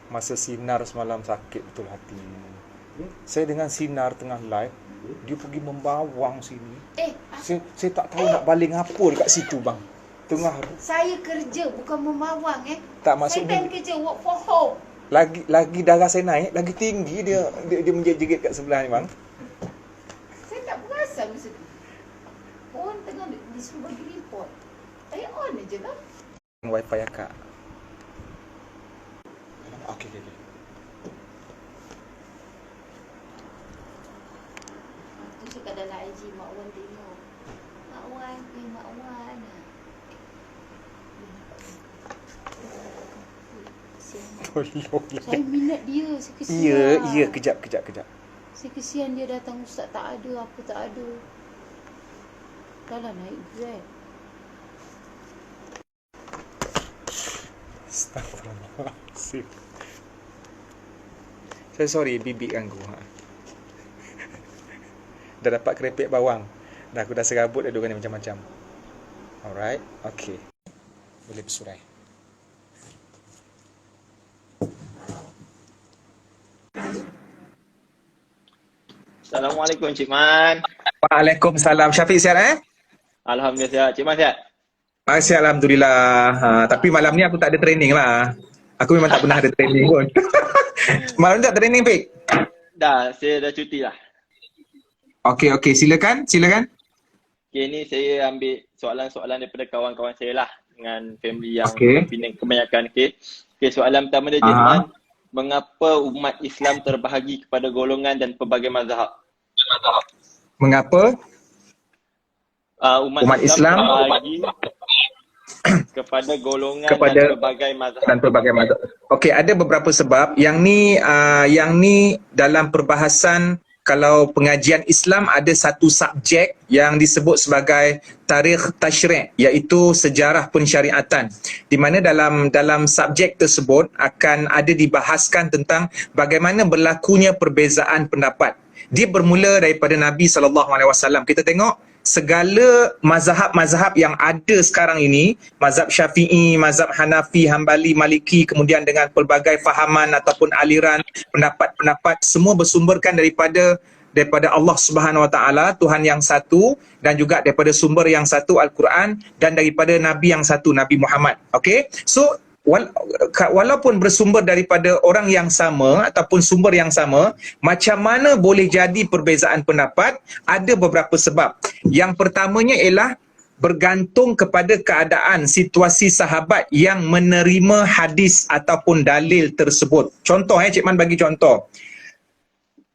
Masa sinar semalam sakit betul hati. Saya dengan sinar tengah live, dia pergi membawang sini. Saya tak tahu nak baling apa dekat situ bang. Tengah Saya kerja bukan memawang tak masuk Saya time kerja work from home. lagi darah saya naik, lagi tinggi dia menjerit-jerit kat sebelah ni bang. Saya tak perasan masa tu. Orang tengah disuruh bagi report. Saya on je lah. Wifi akak. Okey. Tu cakap dalam IG Mak Wan tengok. Mak Wan. Tolong. Saya minat dia. Saya kesian. Ya, kejap. Saya kesian dia datang ustaz tak ada, apa tak ada. Dah lah naik Grab. Astagfirullahaladzim. Saya sorry bibik ganggu. Dah dapat kerepek bawang. Aku dah serabut dah diorang ni macam-macam. Alright, okay. Boleh bersurai. Assalamualaikum Cik Man. Waalaikumsalam. Syafiq sihat Alhamdulillah sihat. Cik Man sihat? Sihat Alhamdulillah. Tapi malam ni aku tak ada training lah. Aku memang tak pernah ada training pun. Malam ni tak training, Pik? Dah, saya dah cuti lah. Okey, silakan. Okay, ni saya ambil soalan-soalan daripada kawan-kawan saya lah dengan family yang Penang kebanyakan. Okay, soalan pertama dia Cik Man. Mengapa umat Islam terbahagi kepada golongan dan pelbagai mazhab? Mengapa? Umat Islam terbahagi kepada golongan dan pelbagai mazhab. Okey, ada beberapa sebab. Yang ni dalam perbahasan, kalau pengajian Islam ada satu subjek yang disebut sebagai tarikh tasyri', iaitu sejarah pensyariatan, di mana dalam subjek tersebut akan ada dibahaskan tentang bagaimana berlakunya perbezaan pendapat. Dia bermula daripada Nabi SAW. Kita tengok segala mazhab-mazhab yang ada sekarang ini, mazhab Syafi'i, mazhab Hanafi, Hambali, Maliki, kemudian dengan pelbagai fahaman ataupun aliran pendapat-pendapat, semua bersumberkan daripada Allah Subhanahu Wa Taala, Tuhan yang satu, dan juga daripada sumber yang satu, Al-Quran, dan daripada Nabi yang satu, Nabi Muhammad. Okay, so walaupun bersumber daripada orang yang sama ataupun sumber yang sama, macam mana boleh jadi perbezaan pendapat? Ada beberapa sebab. Yang pertamanya ialah bergantung kepada keadaan situasi sahabat yang menerima hadis ataupun dalil tersebut. Contoh, Cik Man bagi contoh.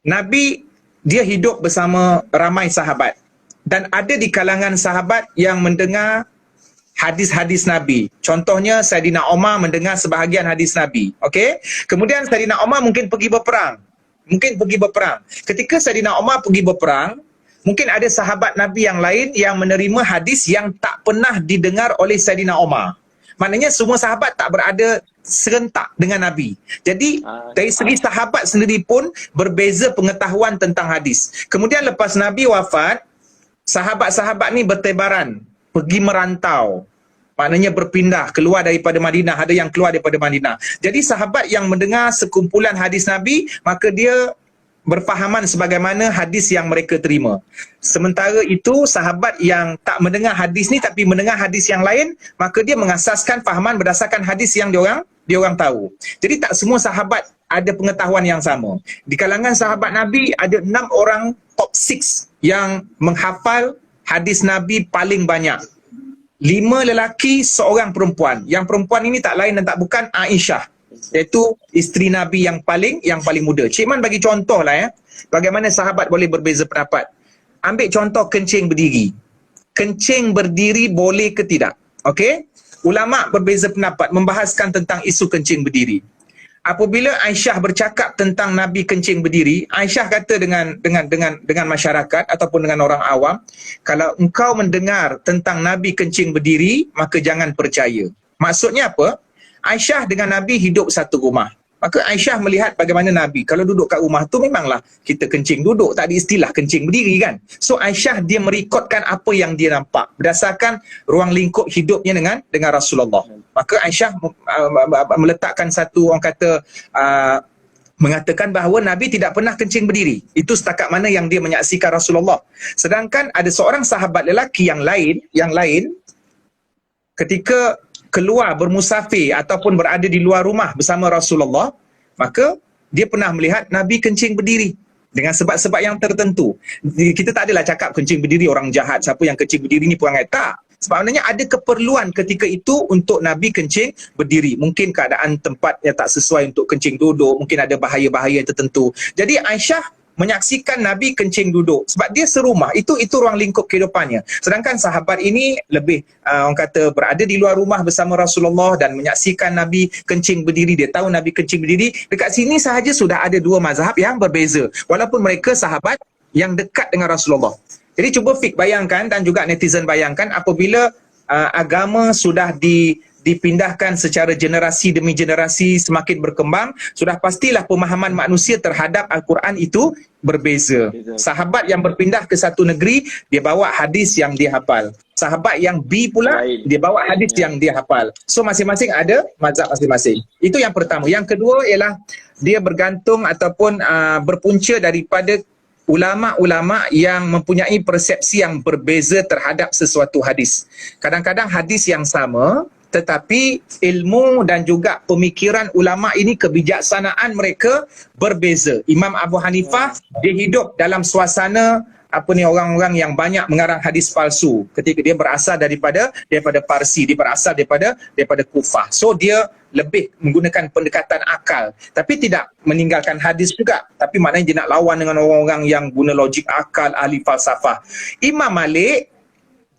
Nabi, dia hidup bersama ramai sahabat, dan ada di kalangan sahabat yang mendengar hadis-hadis Nabi. Contohnya Saidina Umar mendengar sebahagian hadis Nabi. Okey? Kemudian Saidina Umar mungkin pergi berperang. Ketika Saidina Umar pergi berperang, mungkin ada sahabat Nabi yang lain yang menerima hadis yang tak pernah didengar oleh Saidina Umar. Maknanya semua sahabat tak berada serentak dengan Nabi. Jadi dari segi sahabat sendiri pun berbeza pengetahuan tentang hadis. Kemudian lepas Nabi wafat, sahabat-sahabat ni bertebaran, pergi merantau, maknanya berpindah, keluar daripada Madinah, ada yang keluar daripada Madinah. Jadi sahabat yang mendengar sekumpulan hadis Nabi, maka dia berfahaman sebagaimana hadis yang mereka terima. Sementara itu sahabat yang tak mendengar hadis ni tapi mendengar hadis yang lain, maka dia mengasaskan fahaman berdasarkan hadis yang diorang tahu. Jadi tak semua sahabat ada pengetahuan yang sama. Di kalangan sahabat Nabi ada 6 orang top 6 yang menghafal hadis Nabi paling banyak. 5 lelaki, 1 perempuan. Yang perempuan ini tak lain dan tak bukan Aisyah, iaitu isteri Nabi yang paling muda. Cik Man bagi contoh lah bagaimana sahabat boleh berbeza pendapat. Ambil contoh kencing berdiri. Kencing berdiri boleh ke tidak? Okey? Ulama berbeza pendapat membahaskan tentang isu kencing berdiri. Apabila Aisyah bercakap tentang Nabi kencing berdiri, Aisyah kata dengan masyarakat ataupun dengan orang awam, kalau engkau mendengar tentang Nabi kencing berdiri, maka jangan percaya. Maksudnya apa? Aisyah dengan Nabi hidup satu rumah. Maka Aisyah melihat bagaimana Nabi kalau duduk kat rumah tu memanglah kita kencing duduk, tak ada istilah kencing berdiri kan. So Aisyah dia merekodkan apa yang dia nampak berdasarkan ruang lingkup hidupnya dengan Rasulullah. Maka Aisyah meletakkan satu, orang kata, mengatakan bahawa Nabi tidak pernah kencing berdiri. Itu setakat mana yang dia menyaksikan Rasulullah. Sedangkan ada seorang sahabat lelaki yang lain ketika keluar bermusafir ataupun berada di luar rumah bersama Rasulullah, maka dia pernah melihat Nabi kencing berdiri dengan sebab-sebab yang tertentu. Kita tak adalah cakap kencing berdiri orang jahat, siapa yang kencing berdiri ni perangai, tak. Sebenarnya ada keperluan ketika itu untuk Nabi kencing berdiri. Mungkin keadaan tempat yang tak sesuai untuk kencing duduk, mungkin ada bahaya-bahaya tertentu. Jadi Aisyah menyaksikan Nabi kencing duduk sebab dia serumah, itu ruang lingkup kehidupannya. Sedangkan sahabat ini lebih orang kata berada di luar rumah bersama Rasulullah dan menyaksikan Nabi kencing berdiri. Dia tahu Nabi kencing berdiri. Dekat sini sahaja sudah ada dua mazhab yang berbeza walaupun mereka sahabat yang dekat dengan Rasulullah. Jadi cuba Fik bayangkan dan juga netizen bayangkan apabila agama sudah dipindahkan secara generasi demi generasi, semakin berkembang, sudah pastilah pemahaman manusia terhadap Al-Quran itu berbeza. Sahabat yang berpindah ke satu negeri, dia bawa hadis yang dia hafal. Sahabat yang B pula, dia bawa hadis yang dia hafal. So masing-masing ada mazhab masing-masing. Itu yang pertama. Yang kedua ialah dia bergantung ataupun berpunca daripada ulama-ulama yang mempunyai persepsi yang berbeza terhadap sesuatu hadis. Kadang-kadang hadis yang sama, tetapi ilmu dan juga pemikiran ulama ini, kebijaksanaan mereka berbeza. Imam Abu Hanifah, dia hidup dalam suasana orang-orang yang banyak mengarang hadis palsu. Ketika dia berasal daripada Parsi, dia berasal daripada Kufah. So dia lebih menggunakan pendekatan akal, tapi tidak meninggalkan hadis juga. Tapi maknanya dia nak lawan dengan orang-orang yang guna logik akal, ahli falsafah. Imam Malik,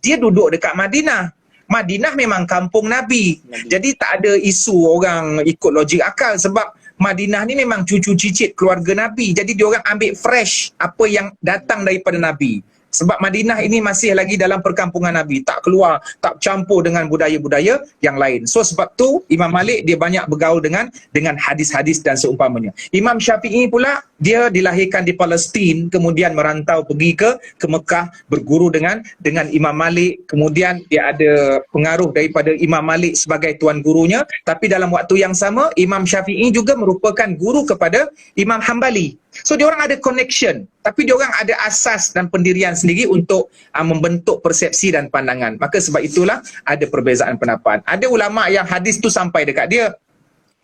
dia duduk dekat Madinah. Madinah memang kampung Nabi. Jadi tak ada isu orang ikut logik akal sebab Madinah ni memang cucu cicit keluarga Nabi. Jadi diorang ambil fresh apa yang datang daripada Nabi. Sebab Madinah ini masih lagi dalam perkampungan Nabi, tak keluar, tak campur dengan budaya-budaya yang lain. So sebab tu Imam Malik dia banyak bergaul dengan hadis-hadis dan seumpamanya. Imam Syafi'i pula dia dilahirkan di Palestin, kemudian merantau pergi ke Mekah, berguru dengan Imam Malik. Kemudian dia ada pengaruh daripada Imam Malik sebagai tuan gurunya, tapi dalam waktu yang sama Imam Syafi'i juga merupakan guru kepada Imam Hambali. So diorang ada connection, tapi diorang ada asas dan pendirian sendiri untuk membentuk persepsi dan pandangan. Maka sebab itulah ada perbezaan pendapat. Ada ulama yang hadis tu sampai dekat dia,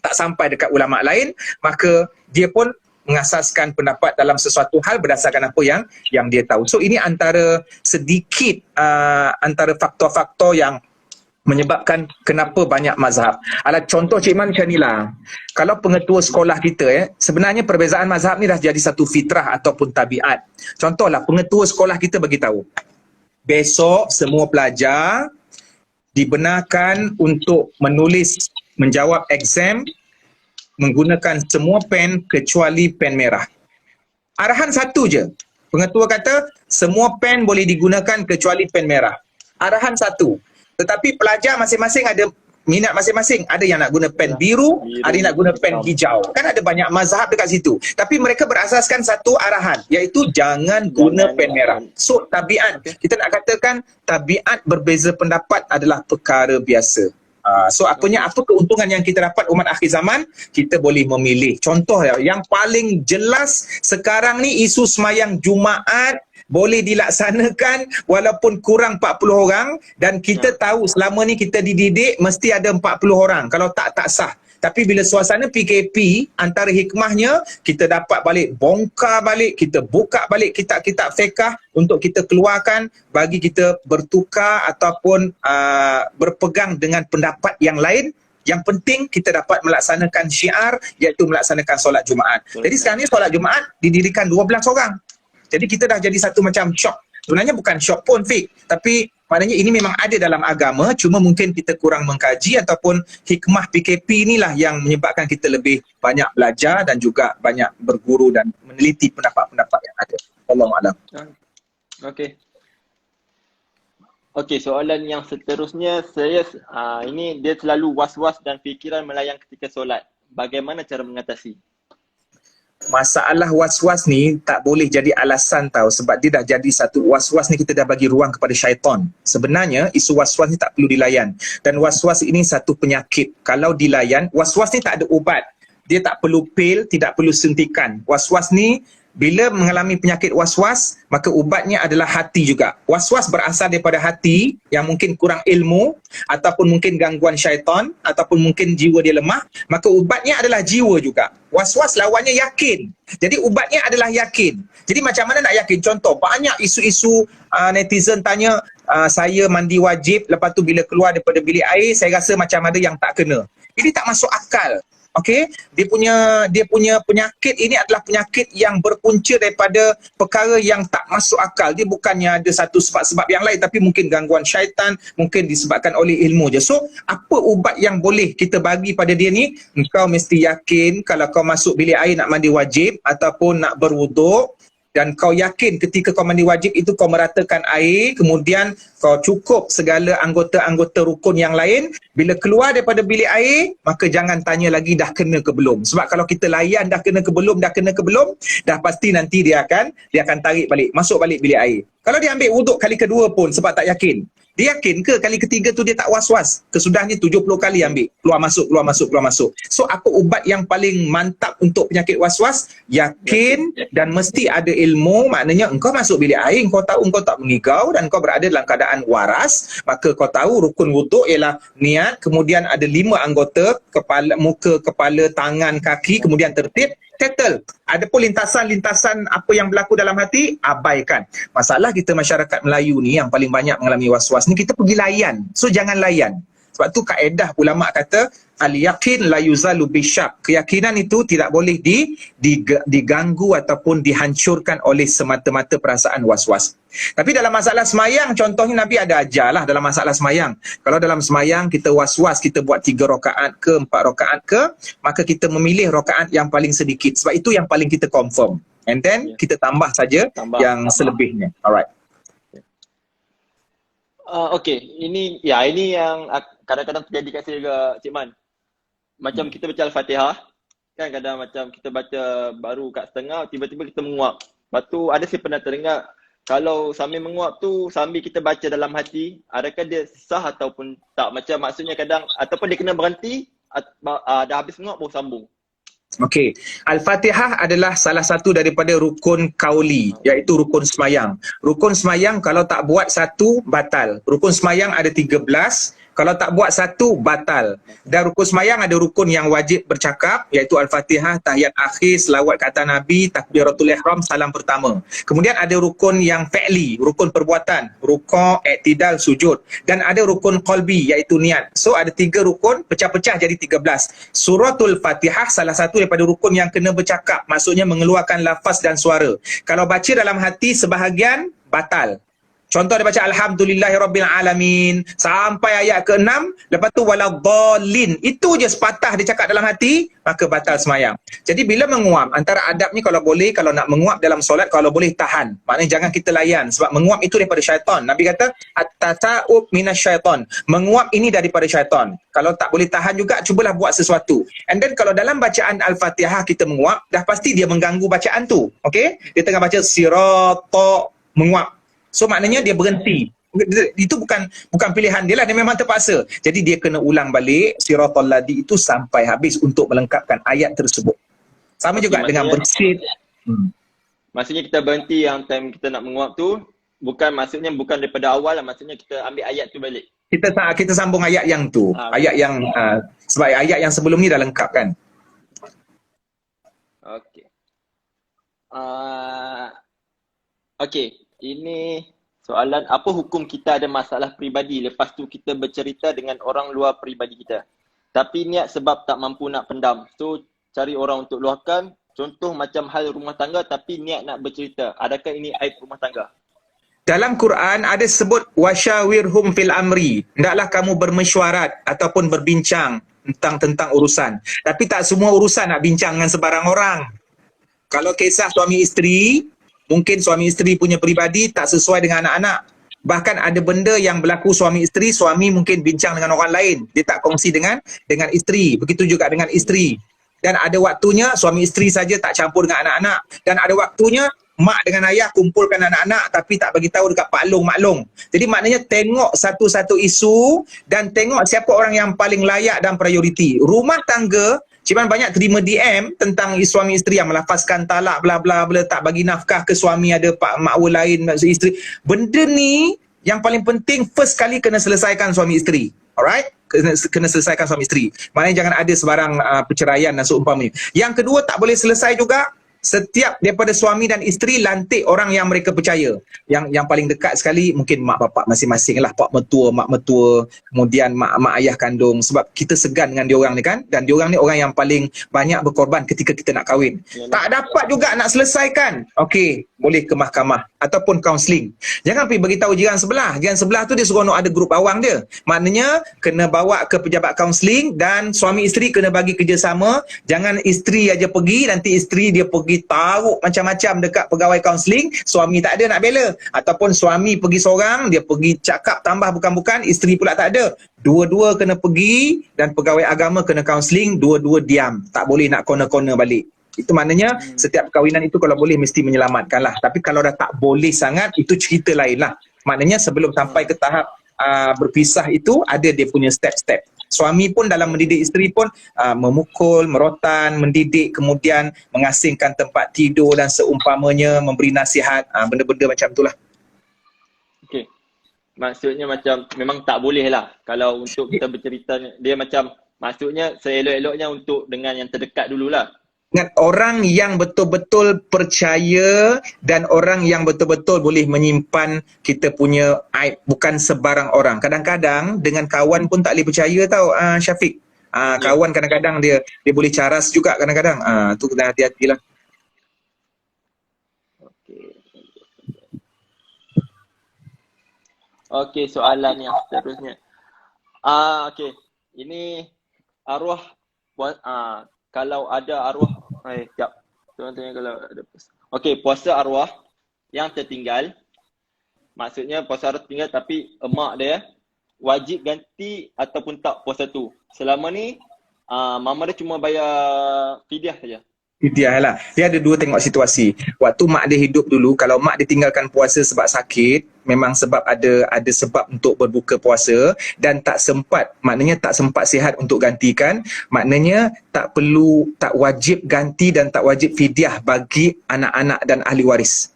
tak sampai dekat ulama lain, maka dia pun mengasaskan pendapat dalam sesuatu hal berdasarkan apa yang dia tahu. So ini antara sedikit antara faktor-faktor yang menyebabkan kenapa banyak mazhab. Alah, contoh Cik Man macam inilah. Kalau pengetua sekolah kita, sebenarnya perbezaan mazhab ni dah jadi satu fitrah ataupun tabiat. Contohlah, pengetua sekolah kita bagi tahu, besok semua pelajar dibenarkan untuk menjawab exam menggunakan semua pen kecuali pen merah. Arahan satu je. Pengetua kata semua pen boleh digunakan kecuali pen merah. Arahan satu. Tetapi pelajar masing-masing ada minat masing-masing. Ada yang nak guna pen biru, ada yang nak guna pen hijau. Kan ada banyak mazhab dekat situ. Tapi mereka berasaskan satu arahan, iaitu jangan guna pen merah. So tabiat, kita nak katakan tabiat berbeza pendapat adalah perkara biasa. So apa keuntungan yang kita dapat umat akhir zaman? Kita boleh memilih. Contoh yang paling jelas sekarang ni, isu semayang Jumaat boleh dilaksanakan walaupun kurang 40 orang, dan kita tahu selama ni kita dididik mesti ada 40 orang, kalau tak sah. Tapi bila suasana PKP, antara hikmahnya kita dapat bongkar balik, kita buka balik kitab-kitab fiqh untuk kita keluarkan bagi kita bertukar ataupun berpegang dengan pendapat yang lain. Yang penting kita dapat melaksanakan syiar, iaitu melaksanakan solat Jumaat. Jadi sekarang ni solat Jumaat didirikan 12 orang. Jadi kita dah jadi satu macam syok. Sebenarnya bukan syok pun, Fik. Tapi maknanya ini memang ada dalam agama, cuma mungkin kita kurang mengkaji ataupun hikmah PKP inilah yang menyebabkan kita lebih banyak belajar dan juga banyak berguru dan meneliti pendapat-pendapat yang ada. Wallahualam. Okey, soalan yang seterusnya, ini dia selalu was-was dan fikiran melayang ketika solat. bagaimana cara mengatasi? Masalah was-was ni tak boleh jadi alasan tau, sebab dia dah jadi satu was-was ni, kita dah bagi ruang kepada syaitan. Sebenarnya isu was-was ni tak perlu dilayan, dan was-was ini satu penyakit. Kalau dilayan, was-was ni tak ada ubat, dia tak perlu pil, tidak perlu suntikan. Was-was ni bila mengalami penyakit was-was, maka ubatnya adalah hati juga. Was-was berasal daripada hati yang mungkin kurang ilmu, ataupun mungkin gangguan syaitan, ataupun mungkin jiwa dia lemah, maka ubatnya adalah jiwa juga. Was-was lawannya yakin. Jadi ubatnya adalah yakin. Jadi macam mana nak yakin? Contoh, banyak isu-isu netizen tanya, saya mandi wajib, lepas tu bila keluar daripada bilik air, saya rasa macam ada yang tak kena. Ini tak masuk akal. Okey, dia punya penyakit ini adalah penyakit yang berpunca daripada perkara yang tak masuk akal. Dia bukannya ada satu sebab-sebab yang lain, tapi mungkin gangguan syaitan, mungkin disebabkan oleh ilmu je. So, apa ubat yang boleh kita bagi pada dia ni? Engkau mesti yakin kalau kau masuk bilik air nak mandi wajib ataupun nak berwuduk, dan kau yakin ketika kau mandi wajib itu kau meratakan air, kemudian kau cukup segala anggota-anggota rukun yang lain. Bila keluar daripada bilik air, maka jangan tanya lagi dah kena ke belum. Sebab kalau kita layan dah kena ke belum, dah pasti nanti dia akan tarik balik, masuk balik bilik air. Kalau dia ambil wuduk kali kedua pun sebab tak yakin, dia yakin ke kali ketiga tu dia tak was-was? Kesudahnya 70 kali ambil, keluar masuk. So apa ubat yang paling mantap untuk penyakit was-was? Yakin dan mesti ada ilmu. Maknanya engkau masuk bilik air, engkau tahu engkau tak mengigau dan kau berada dalam keadaan waras, maka kau tahu rukun wuduk ialah niat, kemudian ada 5 anggota, kepala, muka, kepala, tangan, kaki, kemudian tertib, settle. Adapun lintasan-lintasan apa yang berlaku dalam hati, abaikan. Masalah kita masyarakat Melayu ni yang paling banyak mengalami was-was ni, kita pergi layan. So jangan layan. Sebab tu kaedah ulama kata al-yaqin la yuzalu bisyak. Keyakinan itu tidak boleh diganggu ataupun dihancurkan oleh semata-mata perasaan was-was. Tapi dalam masalah semayang, contohnya Nabi ada ajarlah dalam masalah semayang. Kalau dalam semayang kita was-was, kita buat 3 rakaat ke 4 rakaat ke, maka kita memilih rakaat yang paling sedikit. Sebab itu yang paling kita confirm. And then kita tambah saja yang selebihnya. Alright. Okay, ini yang kadang-kadang terjadi kat saya juga, Cik Man. Macam kita baca Al-Fatihah, kan kadang macam kita baca baru kat setengah, tiba-tiba kita menguap. Lepas tu ada saya pernah terdengar, kalau sambil menguap tu, sambil kita baca dalam hati, adakah dia sah ataupun tak? Macam maksudnya kadang, ataupun dia kena berhenti, dah habis menguap baru sambung. Okey, Al-Fatihah adalah salah satu daripada rukun kauli, iaitu rukun semayang. Rukun semayang kalau tak buat satu, batal. Rukun semayang ada 13, kalau tak buat satu, batal. Dan rukun semayang ada rukun yang wajib bercakap, iaitu Al-Fatihah, tahiyat akhir, selawat ke atas Nabi, takbiratul ihram, salam pertama. Kemudian ada rukun yang fi'li, rukun perbuatan, rukuk, i'tidal, sujud. Dan ada rukun qalbi, iaitu niat. So ada 3 rukun, pecah-pecah jadi 13. Suratul Fatihah salah satu daripada rukun yang kena bercakap, maksudnya mengeluarkan lafaz dan suara. Kalau baca dalam hati sebahagian, batal. Contoh dia baca Alhamdulillahirrabbilalamin sampai ayat ke-6, lepas tu waladhdallin, itu je sepatah dia cakap dalam hati, maka batal semayang. Jadi bila menguap, antara adab ni kalau boleh, kalau nak menguap dalam solat, kalau boleh tahan. Maknanya jangan kita layan, sebab menguap itu daripada syaitan. Nabi kata at-tata'ub minasyaitan, menguap ini daripada syaitan. Kalau tak boleh tahan juga, cubalah buat sesuatu. And then kalau dalam bacaan Al-Fatihah kita menguap, dah pasti dia mengganggu bacaan tu. Okay, dia tengah baca sirata, menguap. So maknanya dia berhenti. Itu bukan pilihan dia lah, dia memang terpaksa. Jadi dia kena ulang balik siratal ladi itu sampai habis untuk melengkapkan ayat tersebut. Sama juga dengan bersin. Maksudnya kita berhenti yang time kita nak menguap tu, bukan daripada awal lah, maksudnya kita ambil ayat tu balik. Kita sambung ayat yang tu. Ayat yang sebab ayat yang sebelum ni dah lengkap kan. Okey. Okey. Ini soalan, apa hukum kita ada masalah peribadi lepas tu kita bercerita dengan orang luar peribadi kita, tapi niat sebab tak mampu nak pendam, so cari orang untuk luahkan. Contoh macam hal rumah tangga tapi niat nak bercerita, adakah ini aib rumah tangga? Dalam Quran ada sebut wasyawirhum fil amri, hendaklah kamu bermesyuarat ataupun berbincang tentang urusan. Tapi tak semua urusan nak bincang dengan sebarang orang. Kalau kisah suami isteri, mungkin suami isteri punya peribadi tak sesuai dengan anak-anak. Bahkan ada benda yang berlaku suami isteri, suami mungkin bincang dengan orang lain, dia tak kongsi dengan isteri. Begitu juga dengan isteri. Dan ada waktunya suami isteri saja tak campur dengan anak-anak. Dan ada waktunya mak dengan ayah kumpulkan anak-anak tapi tak bagi tahu dekat Pak Long, Mak Long. Jadi maknanya tengok satu-satu isu dan tengok siapa orang yang paling layak dan prioriti. Rumah tangga, Cik Man banyak terima DM tentang suami isteri yang melafazkan talak bla bla bla, tak bagi nafkah ke suami, ada pak makwa lain isteri. Benda ni yang paling penting first kali kena selesaikan suami isteri. Alright? Kena selesaikan suami isteri. Maknanya jangan ada sebarang perceraian dan seumpamanya. Yang kedua, tak boleh selesai juga setiap daripada suami dan isteri lantik orang yang mereka percaya. Yang paling dekat sekali mungkin mak bapak masing-masing lah, pak mertua, mak mertua, kemudian mak ayah kandung, sebab kita segan dengan diorang ni kan, dan diorang ni orang yang paling banyak berkorban ketika kita nak kahwin. Tak dapat juga nak selesaikan, okey, boleh ke mahkamah ataupun kaunseling. Jangan pergi beritahu jiran sebelah. Jiran sebelah tu dia seronok ada grup awang dia. Maknanya kena bawa ke pejabat kaunseling dan suami isteri kena bagi kerjasama. Jangan isteri aja pergi, nanti isteri dia pergi taruh macam-macam dekat pegawai kaunseling, suami tak ada nak bela. Ataupun suami pergi seorang, dia pergi cakap tambah bukan-bukan, isteri pula tak ada. Dua-dua kena pergi dan pegawai agama kena kaunseling, dua-dua diam. Tak boleh nak corner-corner balik. Itu maknanya setiap perkahwinan itu kalau boleh mesti menyelamatkan lah. Tapi kalau dah tak boleh sangat, itu cerita lain lah. Maknanya sebelum sampai ke tahap berpisah itu, ada dia punya step-step. Suami pun dalam mendidik isteri pun memukul, merotan, mendidik, kemudian mengasingkan tempat tidur dan seumpamanya, memberi nasihat, benda-benda macam itulah. Okey. Maksudnya macam memang tak boleh lah kalau untuk kita bercerita, dia macam maksudnya seelok-eloknya untuk dengan yang terdekat dululah. Dengan orang yang betul-betul percaya dan orang yang betul-betul boleh menyimpan kita punya aib, bukan sebarang orang. Kadang-kadang dengan kawan pun tak boleh percaya tau, Syafiq. Kawan kadang-kadang dia boleh caras juga kadang-kadang. Tu kena hati-hatilah. Okey, soalan yang seterusnya. Okey. Ini arwah kalau ada arwah, sekejap. Tuan tanya kalau ada puasa. Okey, puasa arwah yang tertinggal. Maksudnya puasa arwah tertinggal tapi emak dia wajib ganti ataupun tak puasa tu. Selama ni mama dia cuma bayar fidyah saja. Fidyah lah. Dia ada dua tengok situasi. Waktu mak dia hidup dulu, kalau mak dia tinggalkan puasa sebab sakit, memang sebab ada sebab untuk berbuka puasa dan tak sempat, maknanya tak sempat sihat untuk gantikan, maknanya tak perlu, tak wajib ganti dan tak wajib fidyah bagi anak-anak dan ahli waris.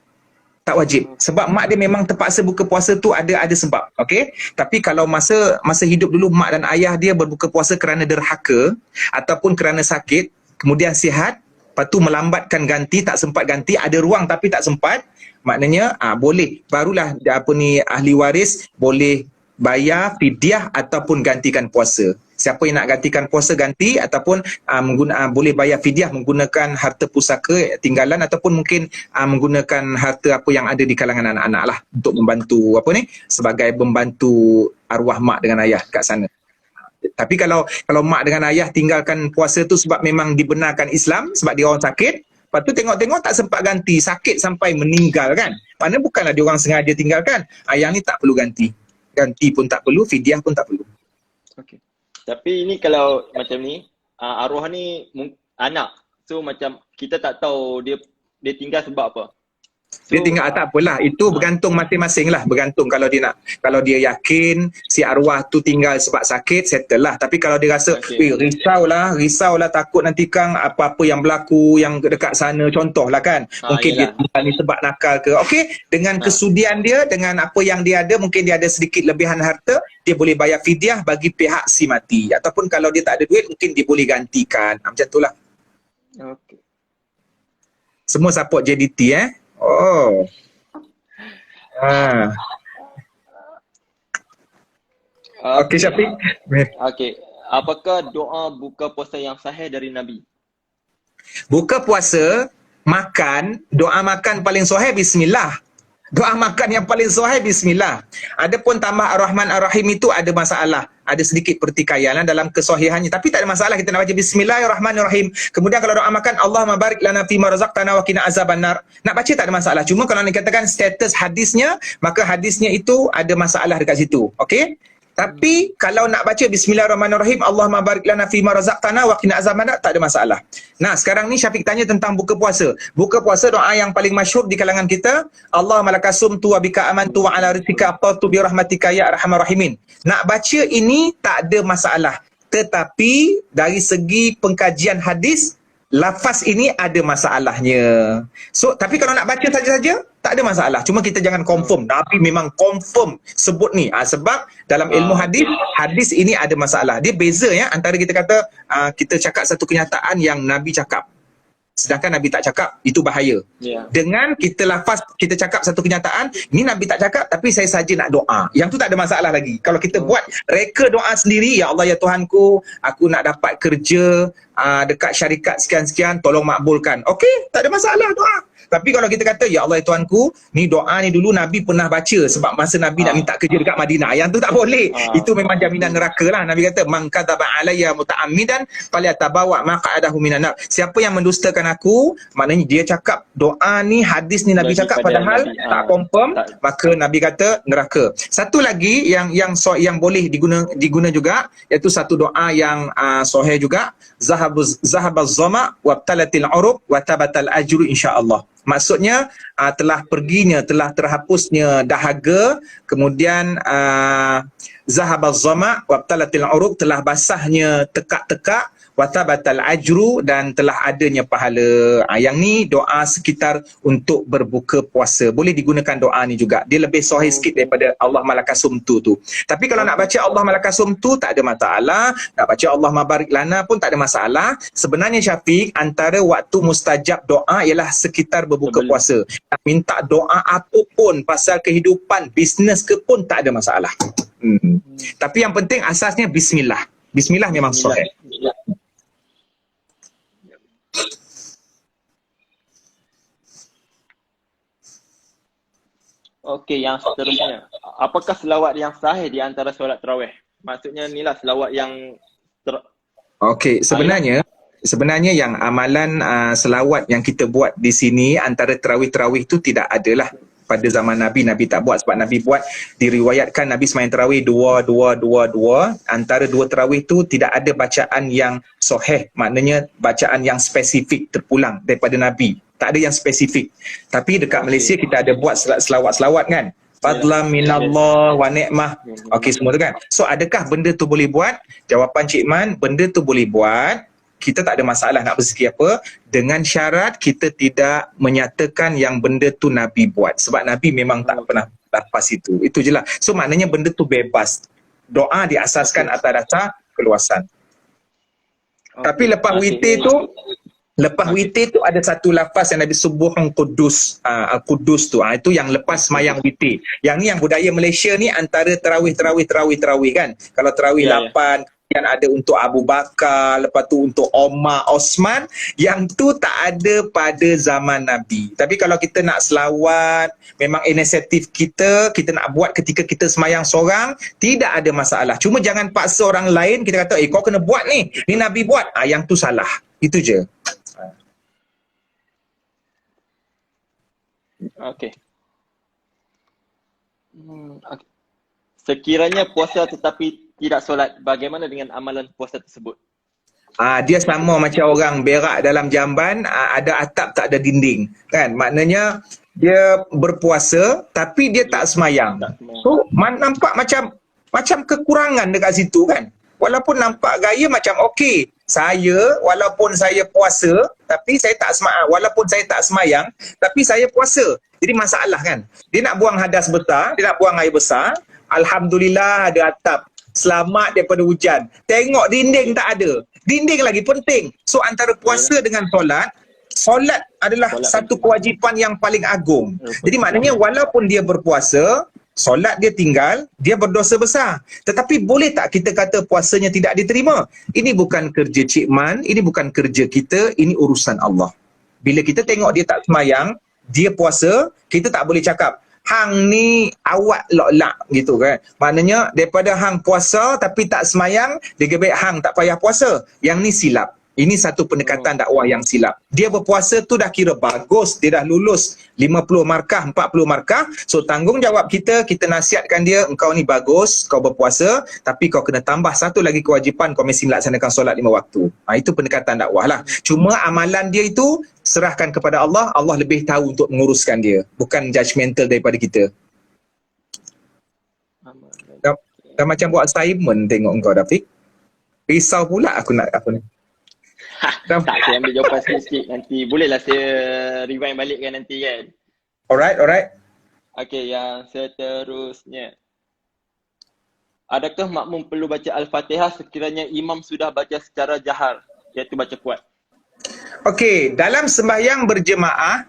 Tak wajib. Sebab mak dia memang terpaksa buka puasa tu ada sebab. Okey? Tapi kalau masa hidup dulu mak dan ayah dia berbuka puasa kerana derhaka ataupun kerana sakit, kemudian sihat, lepas tu melambatkan ganti, tak sempat ganti, ada ruang tapi tak sempat, maknanya boleh, barulah ahli waris boleh bayar fidyah ataupun gantikan puasa. Siapa yang nak gantikan puasa ganti, ataupun boleh bayar fidyah menggunakan harta pusaka tinggalan, ataupun mungkin menggunakan harta apa yang ada di kalangan anak-anak lah untuk membantu sebagai membantu arwah mak dengan ayah kat sana. Tapi kalau mak dengan ayah tinggalkan puasa tu sebab memang dibenarkan Islam, sebab dia orang sakit, lepas tu tengok-tengok tak sempat ganti, sakit sampai meninggal kan. Mana bukanlah dia orang sengaja tinggalkan. Ayah ni tak perlu ganti. Ganti pun tak perlu, fidyah pun tak perlu. Okey. Tapi ini kalau macam ni, arwah ni anak. So macam kita tak tahu dia tinggal sebab apa. So, dia tinggal tak apalah, itu bergantung masing-masing lah, bergantung kalau dia yakin si arwah tu tinggal sebab sakit, settle lah. Tapi kalau dia rasa risaulah takut nanti Kang apa-apa yang berlaku yang dekat sana, contoh lah kan, mungkin yelah, dia ni sebab nakal ke, okey, dengan kesudian dia, dengan apa yang dia ada, mungkin dia ada sedikit lebihan harta, dia boleh bayar fidyah bagi pihak si mati, ataupun kalau dia tak ada duit mungkin dia boleh gantikan, macam tu lah. Okey. Semua support JDT Oh. Okey Syafiq. Okey. Apakah doa buka puasa yang sahih dari Nabi? Buka puasa, makan, doa makan paling sahih bismillah. Doa makan yang paling sahih bismillah. Adapun tambah Ar-Rahman Ar-Rahim itu ada masalah. Ada sedikit pertikaian dalam kesahihannya, tapi tak ada masalah, kita nak baca bismillahirrahmanirrahim. Kemudian kalau doa makan, Allahumma barik lana fima razaqtana wa qina azabannar. Nak baca tak ada masalah. Cuma kalau nak katakan status hadisnya, maka hadisnya itu ada masalah dekat situ. Okey? Tapi kalau nak baca Bismillahirrahmanirrahim, Allahumma barik lana fima razaqtana wa qina azabannar, tak ada masalah. Nah, sekarang ni Syafiq tanya tentang buka puasa. Buka puasa doa yang paling masyhur di kalangan kita, Allahumma lakasumtu wa bika amantu wa ala rizqika aftartu bi rahmatika ya arhamar rahimin. Nak baca ini tak ada masalah. Tetapi dari segi pengkajian hadis, lafaz ini ada masalahnya. So, tapi kalau nak baca saja-saja, tak ada masalah. Cuma kita jangan confirm. Nabi memang confirm sebut ni. Sebab dalam ilmu hadis, hadis ini ada masalah. Dia beza ya antara kita kata, kita cakap satu kenyataan yang Nabi cakap. Sedangkan Nabi tak cakap, itu bahaya. Dengan kita lafaz, kita cakap satu kenyataan, ni Nabi tak cakap, tapi saya saja nak doa. Yang tu tak ada masalah lagi. Kalau kita buat reka doa sendiri, ya Allah ya Tuhanku, aku nak dapat kerja dekat syarikat sekian-sekian, tolong makbulkan. Okey, tak ada masalah doa. Tapi kalau kita kata, ya Allah ya Tuhanku, ni doa ni dulu Nabi pernah baca sebab masa Nabi nak minta kerja dekat Madinah. Yang tu tak boleh. Itu memang jaminan neraka lah. Nabi kata, man kadzaba alayya muta'ammidan falyatabawa maq'adahu minan nar. Siapa yang mendustakan aku, maknanya dia cakap doa ni, hadis ni Nabi cakap padahal tak confirm, maka Nabi kata neraka. Satu lagi yang boleh diguna juga, iaitu satu doa yang sahih juga, zahabaz zama wabtalatil uruq wa tabatal ajru insyaallah. Maksudnya telah perginya, telah terhapusnya dahaga, kemudian zahabaz zama wabtalatil uruq, telah basahnya tekak-tekak, watabatal ajru, dan telah adanya pahala. Yang ni doa sekitar untuk berbuka puasa. Boleh digunakan doa ni juga. Dia lebih sahih sikit daripada Allah malakasumtu tu. Tapi kalau nak baca Allah malakasumtu tak ada masalah. Nak baca Allah mabarik lana pun tak ada masalah. Sebenarnya Syafiq, antara waktu mustajab doa ialah sekitar berbuka puasa. Minta doa apa pun pasal kehidupan, bisnes ke pun tak ada masalah. Tapi yang penting asasnya bismillah. Bismillah memang sahih. Okey, yang seterusnya. Apakah selawat yang sahih di antara solat tarawih? Maksudnya inilah selawat yang Okey, sebenarnya yang amalan selawat yang kita buat di sini antara tarawih-tarawih tu tidak adalah pada zaman Nabi. Nabi tak buat sebab Nabi buat, diriwayatkan Nabi sembahyang tarawih 2. Antara dua tarawih tu tidak ada bacaan yang sahih, maknanya bacaan yang spesifik terpulang daripada Nabi. Tak ada yang spesifik. Tapi dekat Malaysia kita ada buat selawat-selawat kan. Fadlan minallah wa ni'mah. Okey, semua tu kan. So adakah benda tu boleh buat? Jawapan Cik Man, benda tu boleh buat. Kita tak ada masalah nak berzikir apa, dengan syarat kita tidak menyatakan yang benda tu Nabi buat. Sebab Nabi memang tak pernah lepas itu. Itu je lah. So maknanya benda tu bebas. Doa diasaskan atas dasar keluasan. Tapi lepas witir tu, ada satu lafaz yang Nabi subuhun Qudus. Qudus tu. Itu yang lepas semayang witir. Yang ni yang budaya Malaysia ni antara tarawih kan. Kalau tarawih 8, yang ada untuk Abu Bakar, lepas tu untuk Omar, Osman, yang tu tak ada pada zaman Nabi. Tapi kalau kita nak selawat, memang inisiatif kita nak buat ketika kita semayang seorang, tidak ada masalah. Cuma jangan paksa orang lain, kita kata, kau kena buat ni Nabi buat. Yang tu salah. Itu je. Okey. Sekiranya puasa tetapi tidak solat, bagaimana dengan amalan puasa tersebut? Dia sama macam orang berak dalam jamban, ada atap tak ada dinding kan. Maknanya dia berpuasa tapi dia tak semayang. So nampak macam kekurangan dekat situ kan. Walaupun nampak gaya macam okey, walaupun saya puasa tapi saya tak semayang, walaupun saya tak semayang tapi saya puasa. Jadi masalah kan. Dia nak buang hadas besar, dia nak buang air besar, alhamdulillah ada atap, selamat daripada hujan. Tengok dinding tak ada. Dinding lagi penting. So antara puasa dengan solat adalah satu kewajipan yang paling agung. Jadi maknanya walaupun dia berpuasa, solat dia tinggal, dia berdosa besar. Tetapi boleh tak kita kata puasanya tidak diterima? Ini bukan kerja Cik Man, ini bukan kerja kita, ini urusan Allah. Bila kita tengok dia tak semayang, dia puasa, kita tak boleh cakap, hang ni awak lak gitu kan. Maknanya daripada hang puasa tapi tak semayang, dia gebek hang tak payah puasa. Yang ni silap. Ini satu pendekatan dakwah yang silap. Dia berpuasa tu dah kira bagus, dia dah lulus 50 markah, 40 markah. So tanggungjawab kita, kita nasihatkan dia, engkau ni bagus, kau berpuasa, tapi kau kena tambah satu lagi kewajipan, kau mesti melaksanakan solat 5 waktu. Itu pendekatan dakwah lah. Cuma amalan dia itu serahkan kepada Allah, Allah lebih tahu untuk menguruskan dia. Bukan judgemental daripada kita. Dah macam buat assignment tengok engkau, Dafiq. Risau pula aku nak apa ni. Tak, saya ambil jawapan sikit nanti. Bolehlah saya rewind balik kan nanti kan? Alright. Okey, yang seterusnya. Adakah makmum perlu baca Al-Fatihah sekiranya imam sudah baca secara jahar, iaitu baca kuat? Okey, dalam sembahyang berjemaah,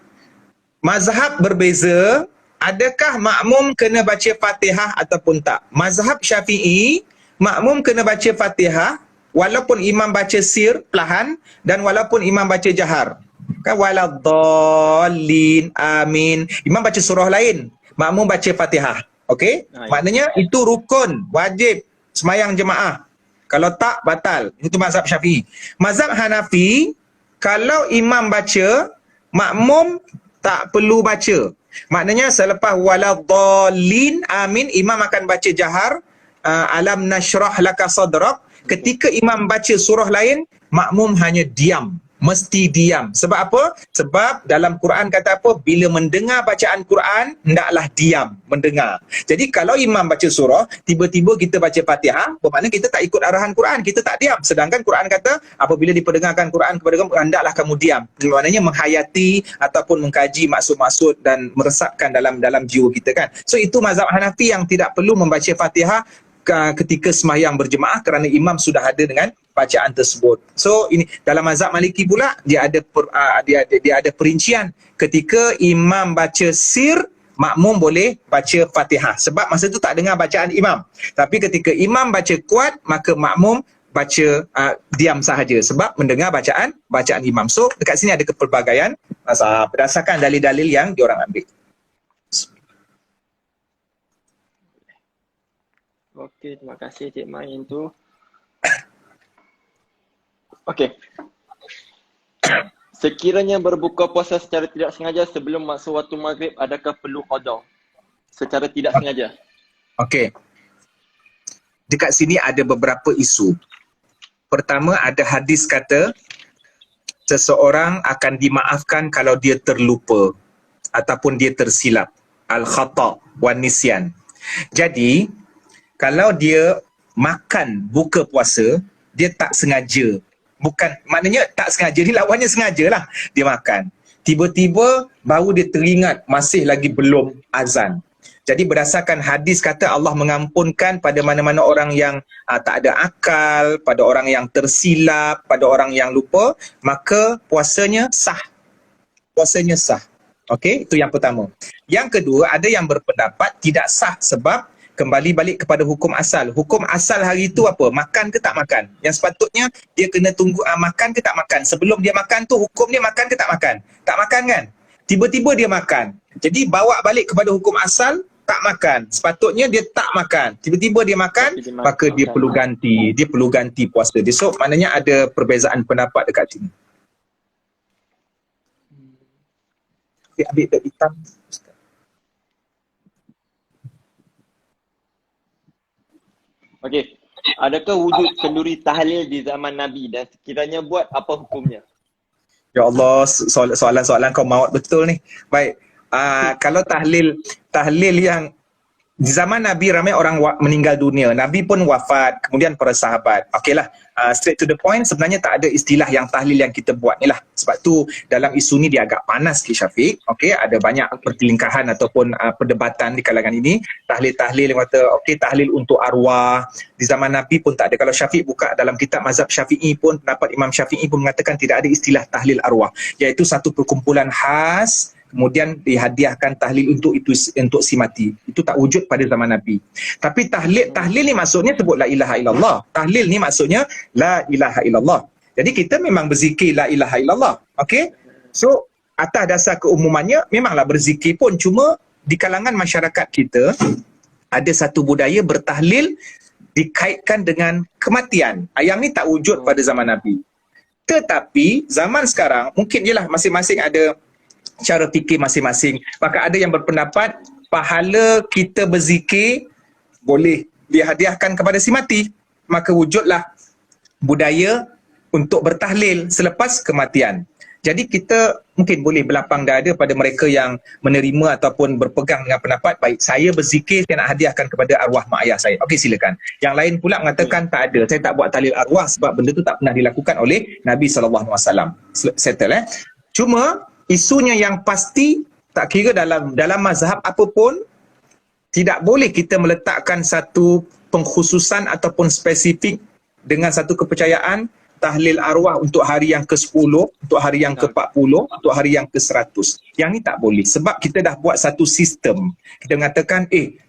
mazhab berbeza, adakah makmum kena baca Fatihah ataupun tak? Mazhab Syafi'i, makmum kena baca Fatihah walaupun imam baca sir perlahan dan walaupun imam baca jahar. Kan waladhdallin, amin. Imam baca surah lain, makmum baca Fatihah. Okey? Maknanya itu rukun, wajib sembahyang jemaah. Kalau tak, batal. Itu mazhab Syafi'i. Mazhab Hanafi, kalau imam baca, makmum tak perlu baca. Maknanya selepas waladhdallin, amin, imam akan baca jahar, alam nashrah laka sadrak. Ketika imam baca surah lain, makmum hanya diam. Mesti diam. Sebab apa? Sebab dalam Quran kata apa? Bila mendengar bacaan Quran, hendaklah diam, mendengar. Jadi kalau imam baca surah, tiba-tiba kita baca Fatihah, bermakna kita tak ikut arahan Quran, kita tak diam. Sedangkan Quran kata, apabila diperdengarkan Quran kepada kamu, hendaklah kamu diam. Maknanya menghayati ataupun mengkaji maksud-maksud dan meresapkan dalam jiwa kita kan. So itu mazhab Hanafi yang tidak perlu membaca Fatihah ketika sembahyang berjemaah kerana imam sudah ada dengan bacaan tersebut. So ini dalam mazhab Maliki pula dia ada perincian. Ketika imam baca sir, makmum boleh baca Fatihah sebab masa tu tak dengar bacaan imam. Tapi ketika imam baca kuat, maka makmum baca diam sahaja sebab mendengar bacaan imam. So dekat sini ada kepelbagaian mazhab berdasarkan dalil-dalil yang diorang ambil. Okey, terima kasih Cik Main tu. Okey. Sekiranya berbuka puasa secara tidak sengaja sebelum masuk waktu maghrib, adakah perlu qada secara tidak sengaja? Okey. Dekat sini ada beberapa isu. Pertama, ada hadis kata seseorang akan dimaafkan kalau dia terlupa ataupun dia tersilap. Al-khata' wan nisyan. Jadi kalau dia makan buka puasa, dia tak sengaja. Bukan, maknanya tak sengaja ni lawannya sengajalah. Dia makan. Tiba-tiba baru dia teringat masih lagi belum azan. Jadi berdasarkan hadis kata Allah mengampunkan pada mana-mana orang yang tak ada akal, pada orang yang tersilap, pada orang yang lupa, maka puasanya sah. Puasanya sah. Okey, itu yang pertama. Yang kedua, ada yang berpendapat tidak sah sebab kembali balik kepada hukum asal. Hukum asal hari itu apa? Makan ke tak makan? Yang sepatutnya dia kena tunggu makan ke tak makan. Sebelum dia makan tu hukum dia makan ke tak makan? Tak makan kan? Tiba-tiba dia makan. Jadi bawa balik kepada hukum asal, tak makan. Sepatutnya dia tak makan. Tiba-tiba dia makan, maka dia perlu ganti. Dia perlu ganti puasa dia. So maknanya ada perbezaan pendapat dekat sini. Ambil dah hitam. Okey. Adakah wujud kenduri tahlil di zaman Nabi dan sekiranya buat apa hukumnya? Ya Allah, soalan-soalan kau maut betul ni. Baik. Kalau tahlil yang di zaman Nabi ramai orang meninggal dunia. Nabi pun wafat, kemudian para sahabat. Okeylah, straight to the point, sebenarnya tak ada istilah yang tahlil yang kita buat ni lah. Sebab tu dalam isu ni dia agak panas ke Syafiq. Okey, ada banyak pertelingkahan ataupun perdebatan di kalangan ini. Tahlil-tahlil yang kata, okey, tahlil untuk arwah. Di zaman Nabi pun tak ada. Kalau Syafiq buka dalam kitab mazhab Syafi'i pun, pendapat Imam Syafi'i pun mengatakan tidak ada istilah tahlil arwah. Iaitu satu perkumpulan khas, kemudian dihadiahkan tahlil untuk si mati. Itu tak wujud pada zaman Nabi. Tapi tahlil ni maksudnya sebut la ilaha illallah. Tahlil ni maksudnya la ilaha illallah. Jadi kita memang berzikir la ilaha illallah. Okey? So atas dasar keumumannya memanglah berzikir pun, cuma di kalangan masyarakat kita ada satu budaya bertahlil dikaitkan dengan kematian. Yang ni tak wujud pada zaman Nabi. Tetapi zaman sekarang mungkin jelah masing-masing ada cara fikir masing-masing. Maka ada yang berpendapat pahala kita berzikir boleh dihadiahkan kepada si mati. Maka wujudlah budaya untuk bertahlil selepas kematian. Jadi kita mungkin boleh berlapang dada pada mereka yang menerima ataupun berpegang dengan pendapat, baik, saya berzikir, saya nak hadiahkan kepada arwah mak ayah saya. Okey, silakan. Yang lain pula mengatakan tak ada, saya tak buat tahlil arwah sebab benda tu tak pernah dilakukan oleh Nabi SAW. Settle Cuma isunya yang pasti, tak kira dalam mazhab apapun, tidak boleh kita meletakkan satu pengkhususan ataupun spesifik dengan satu kepercayaan tahlil arwah untuk hari yang ke-10, untuk hari yang ke-40, untuk hari yang ke-100. Yang ni tak boleh sebab kita dah buat satu sistem. Kita mengatakan,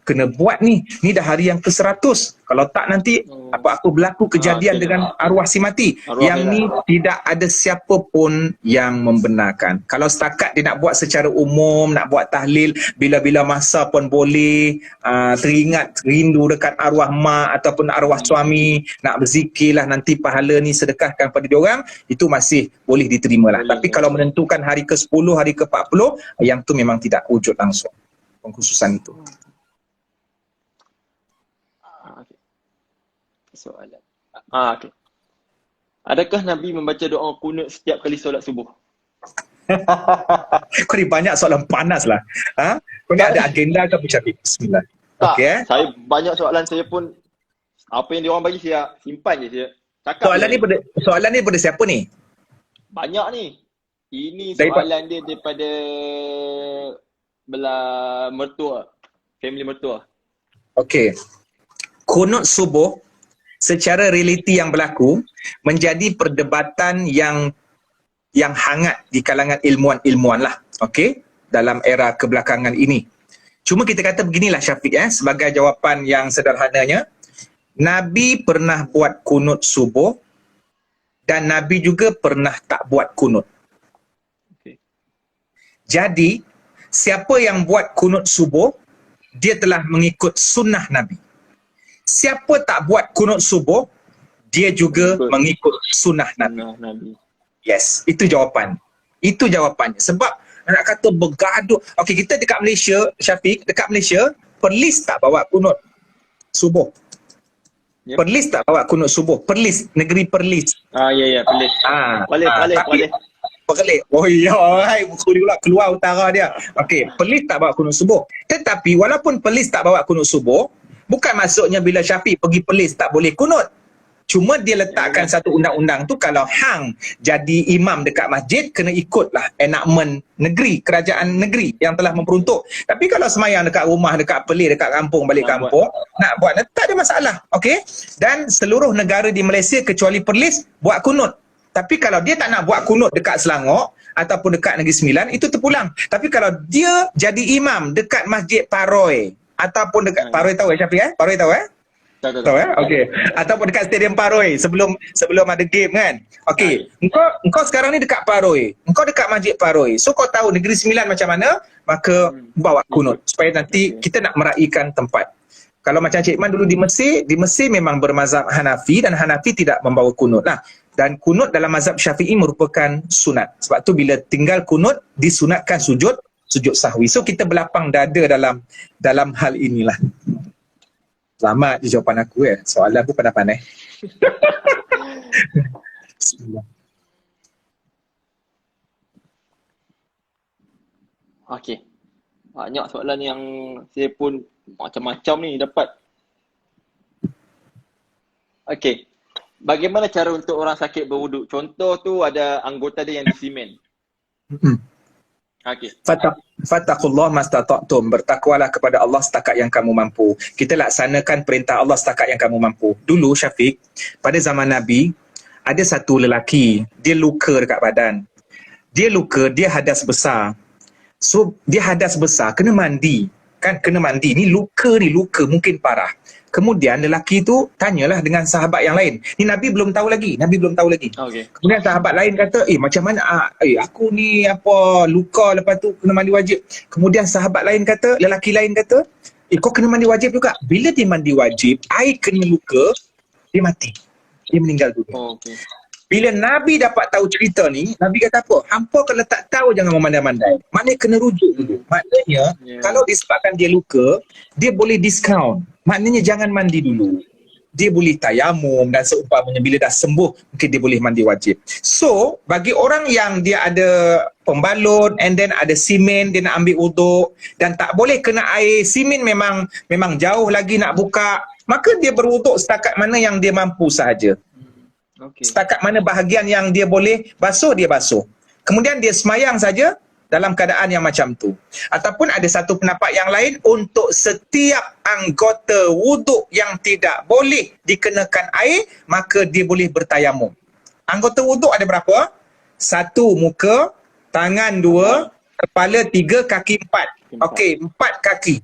kena buat ni dah hari yang ke-100. Kalau tak nanti apa-apa berlaku kejadian dengan arwah si mati. Yang ni tidak ada siapa pun yang membenarkan. Kalau setakat dia nak buat secara umum, nak buat tahlil bila-bila masa pun boleh, teringat rindu dekat arwah mak ataupun arwah suami, nak berzikirlah nanti pahala ni sedekahkan pada diorang, itu masih boleh diterima lah. Tapi kalau menentukan hari ke-10, hari ke-40, yang tu memang tidak wujud langsung pengkhususan itu. Soalan. Okay. Adakah Nabi membaca doa kunut setiap kali solat subuh? Kau ni banyak soalan panas lah. Kau ni ada agenda ke apa, Syafiq? Bismillah. Tak, Okay, saya banyak soalan, saya pun apa yang diorang bagi saya simpan je saya. Cakap Soalan ni pada siapa ni? banyak ni. Ini Daripada- soalan dia daripada belah mertua, family mertua. Okey. Kunut subuh secara realiti yang berlaku menjadi perdebatan yang hangat di kalangan ilmuwan-ilmuwan lah. Okey, dalam era kebelakangan ini. Cuma kita kata beginilah Syafiq, sebagai jawapan yang sederhananya, Nabi pernah buat kunut subuh dan Nabi juga pernah tak buat kunut. Okay. Jadi, siapa yang buat kunut subuh, dia telah mengikut sunnah Nabi. Siapa tak buat kunut subuh, dia juga mengikut sunnah Nabi. Nabi. Yes, itu jawapan. Itu jawapannya. Sebab nak kata bergaduh. Okey, kita dekat Malaysia, Syafiq, dekat Malaysia, Perlis tak bawa kunut subuh. Yep. Perlis tak bawa kunut subuh. Perlis, negeri Perlis. Ya, boleh. Boleh. Pelik. Oh ya, keluar utara dia. Okey, Perlis tak bawa kunut subuh. Tetapi walaupun Perlis tak bawa kunut subuh, bukan maksudnya bila Syafiq pergi Perlis tak boleh kunut. Cuma dia letakkan satu undang-undang tu, kalau hang jadi imam dekat masjid, kena ikutlah enactment negeri, kerajaan negeri yang telah memperuntuk. Tapi kalau semayang dekat rumah, dekat Perlis, dekat kampung, balik kampung, nak buat, tak ada masalah. Okey? Dan seluruh negara di Malaysia kecuali Perlis buat kunut. Tapi kalau dia tak nak buat kunut dekat Selangor ataupun dekat Negeri Sembilan, itu terpulang. Tapi kalau dia jadi imam dekat Masjid Paroi ataupun dekat Paroi, tahu Syafiq Paroi tahu Tahu Okey. Ataupun dekat Stadium Paroi sebelum ada game kan. Okey. Engkau sekarang ni dekat Paroi. Engkau dekat Masjid Paroi. So kau tahu Negeri Sembilan macam mana, maka bawa kunut supaya nanti kita nak meraihkan tempat. Kalau macam Cik Man dulu di Mesir memang bermazhab Hanafi dan Hanafi tidak membawa kunut lah. Dan kunut dalam mazhab Syafi'i merupakan sunat. Sebab tu bila tinggal kunut disunatkan sujud sahwi. So kita berlapang dada dalam hal inilah. Selamat je jawapan aku Soalan aku pandai-pandai. Bismillah. Okey. Banyak soalan yang saya pun macam-macam ni dapat. Okey. Bagaimana cara untuk orang sakit berwuduk? Contoh tu ada anggota dia yang disimen. Okey. Fattaqullah mastata'tum. Bertakwalah kepada Allah setakat yang kamu mampu. Kita laksanakan perintah Allah setakat yang kamu mampu. Dulu Syafiq, pada zaman Nabi, ada satu lelaki, dia luka dekat badan. Dia luka, dia hadas besar. So, dia hadas besar, kena mandi. Kan, kena mandi. Ni luka mungkin parah. Kemudian lelaki tu tanyalah dengan sahabat yang lain. Ni Nabi belum tahu lagi. Okay. Kemudian sahabat lain kata, macam mana? Aku ni luka, lepas tu kena mandi wajib. Kemudian sahabat lain kata, lelaki lain kata, kau kena mandi wajib juga. Bila dia mandi wajib, air kena luka, dia mati. Dia meninggal dunia. Okay. Bila Nabi dapat tahu cerita ni, Nabi kata apa? Hampa kalau tak tahu jangan memandai-mandai. Maknanya kena rujuk dulu. Maknanya kalau disebabkan dia luka, dia boleh discount. Maknanya jangan mandi dulu. Dia boleh tayamum dan seumpamanya bila dah sembuh, mungkin dia boleh mandi wajib. So, bagi orang yang dia ada pembalut and then ada simen, dia nak ambil wuduk dan tak boleh kena air, simen memang jauh lagi nak buka, maka dia berwuduk setakat mana yang dia mampu sahaja. Setakat mana bahagian yang dia boleh basuh, dia basuh. Kemudian dia semayang saja dalam keadaan yang macam tu. Ataupun ada satu pendapat yang lain, untuk setiap anggota wuduk yang tidak boleh dikenakan air, maka dia boleh bertayamum. Anggota wuduk ada berapa? 1 muka, tangan 2, kepala 3, kaki 4. Okey, 4 kaki.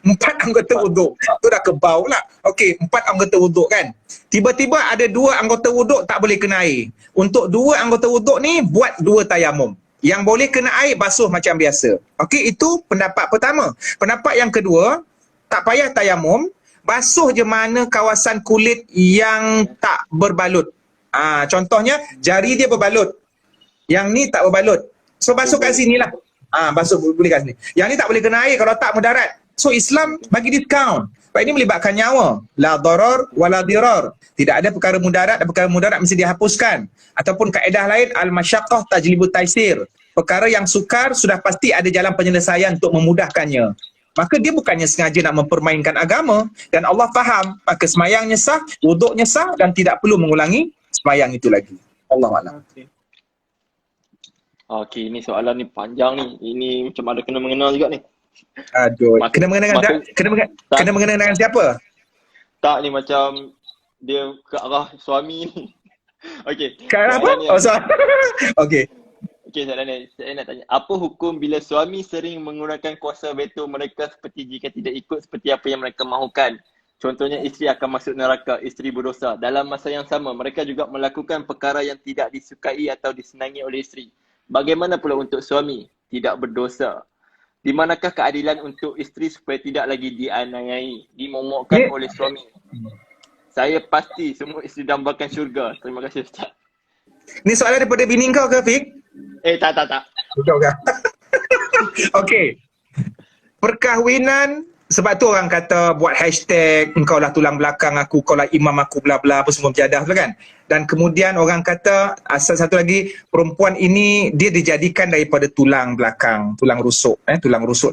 4 anggota wuduk. Tu dah kebau lah. Okey, 4 anggota wuduk kan. Tiba-tiba ada 2 anggota wuduk tak boleh kena air. Untuk 2 anggota wuduk ni, buat 2 tayamum. Yang boleh kena air, basuh macam biasa. Okey, itu pendapat pertama. Pendapat yang kedua, tak payah tayamum, basuh je mana kawasan kulit yang tak berbalut. Contohnya, jari dia berbalut. Yang ni tak berbalut. So, basuh kat sini lah. Basuh boleh kat sini. Yang ni tak boleh kena air, kalau tak mudarat. So, Islam bagi discount. Sebab ini melibatkan nyawa. La darar wa la dirar. Tidak ada perkara mudarat dan perkara mudarat mesti dihapuskan. Ataupun kaedah lain, al-masyaqqah tajlibut taisir. Perkara yang sukar sudah pasti ada jalan penyelesaian untuk memudahkannya. Maka dia bukannya sengaja nak mempermainkan agama. Dan Allah faham. Maka semayangnya sah, wuduknya sah dan tidak perlu mengulangi semayang itu lagi. Allahuakbar. Okey, ni soalan ni panjang ni. Ini macam ada kena mengenal juga ni. Aduh, kena mengenal dengan siapa? Tak, ni macam dia ke arah suami ni. Okey. Ke arah apa? Okey. Okey, soalan ni saya nak tanya, apa hukum bila suami sering menggunakan kuasa veto mereka seperti jika tidak ikut seperti apa yang mereka mahukan? Contohnya, isteri akan masuk neraka, isteri berdosa. Dalam masa yang sama, mereka juga melakukan perkara yang tidak disukai atau disenangi oleh isteri. Bagaimana pula untuk suami tidak berdosa? Di manakah keadilan untuk isteri supaya tidak lagi dianiayai, dimomokkan oleh suami? Saya pasti semua isteri dambakan syurga. Terima kasih, Ustaz. Ni soalan daripada bini kau ke, Fik? Tak. Okey. Perkahwinan, sebab tu orang kata buat hashtag, engkau lah tulang belakang aku, kau lah imam aku, bla bla, apa semua berjadah tu kan. Dan kemudian orang kata, asal satu lagi, perempuan ini dia dijadikan daripada tulang belakang, tulang rusuk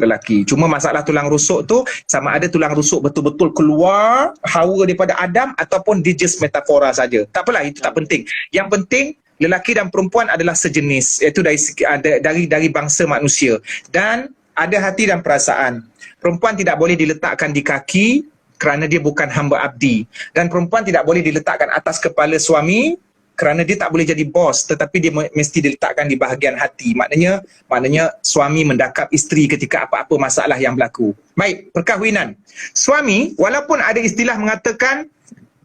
lelaki. Cuma masalah tulang rusuk tu, sama ada tulang rusuk betul-betul keluar hawa daripada Adam ataupun dia just metafora saja. Tak apalah, itu tak penting. Yang penting, lelaki dan perempuan adalah sejenis, iaitu dari bangsa manusia. Dan ada hati dan perasaan. Perempuan tidak boleh diletakkan di kaki kerana dia bukan hamba abdi. Dan perempuan tidak boleh diletakkan atas kepala suami kerana dia tak boleh jadi bos, tetapi dia mesti diletakkan di bahagian hati. Maknanya suami mendakap isteri ketika apa-apa masalah yang berlaku. Baik, perkahwinan. Suami, walaupun ada istilah mengatakan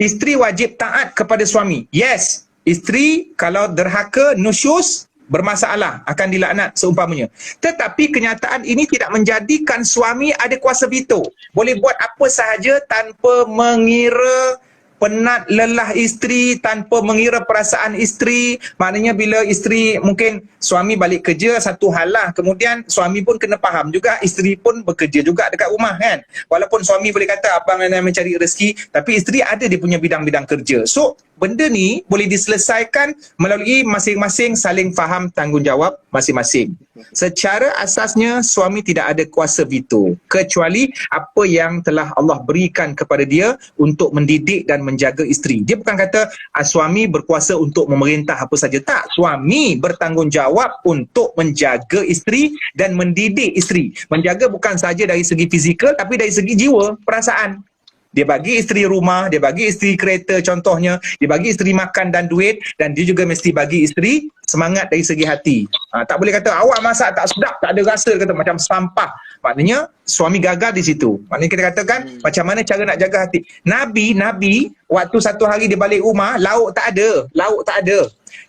isteri wajib taat kepada suami. Yes, isteri kalau derhaka, nusyus, bermasalah, akan dilaknat seumpamanya. Tetapi kenyataan ini tidak menjadikan suami ada kuasa veto. Boleh buat apa sahaja tanpa mengira penat lelah isteri, tanpa mengira perasaan isteri. Maknanya bila isteri, mungkin suami balik kerja satu hal lah, kemudian suami pun kena faham juga, isteri pun bekerja juga dekat rumah kan. Walaupun suami boleh kata abang nak mencari rezeki, tapi isteri ada dia punya bidang-bidang kerja. So benda ni boleh diselesaikan melalui masing-masing saling faham tanggungjawab masing-masing. Secara asasnya suami tidak ada kuasa veto kecuali apa yang telah Allah berikan kepada dia untuk mendidik dan menjaga isteri. Dia bukan kata suami berkuasa untuk memerintah apa saja. Tak, suami bertanggungjawab untuk menjaga isteri dan mendidik isteri. Menjaga bukan saja dari segi fizikal tapi dari segi jiwa, perasaan. Dia bagi isteri rumah, dia bagi isteri kereta contohnya, dia bagi isteri makan dan duit, dan dia juga mesti bagi isteri semangat dari segi hati. Tak boleh kata awak masak tak sedap, tak ada rasa, kata macam sampah. Maknanya suami gagal di situ. Maknanya kita katakan macam mana cara nak jaga hati. Nabi waktu satu hari dia balik rumah, lauk tak ada.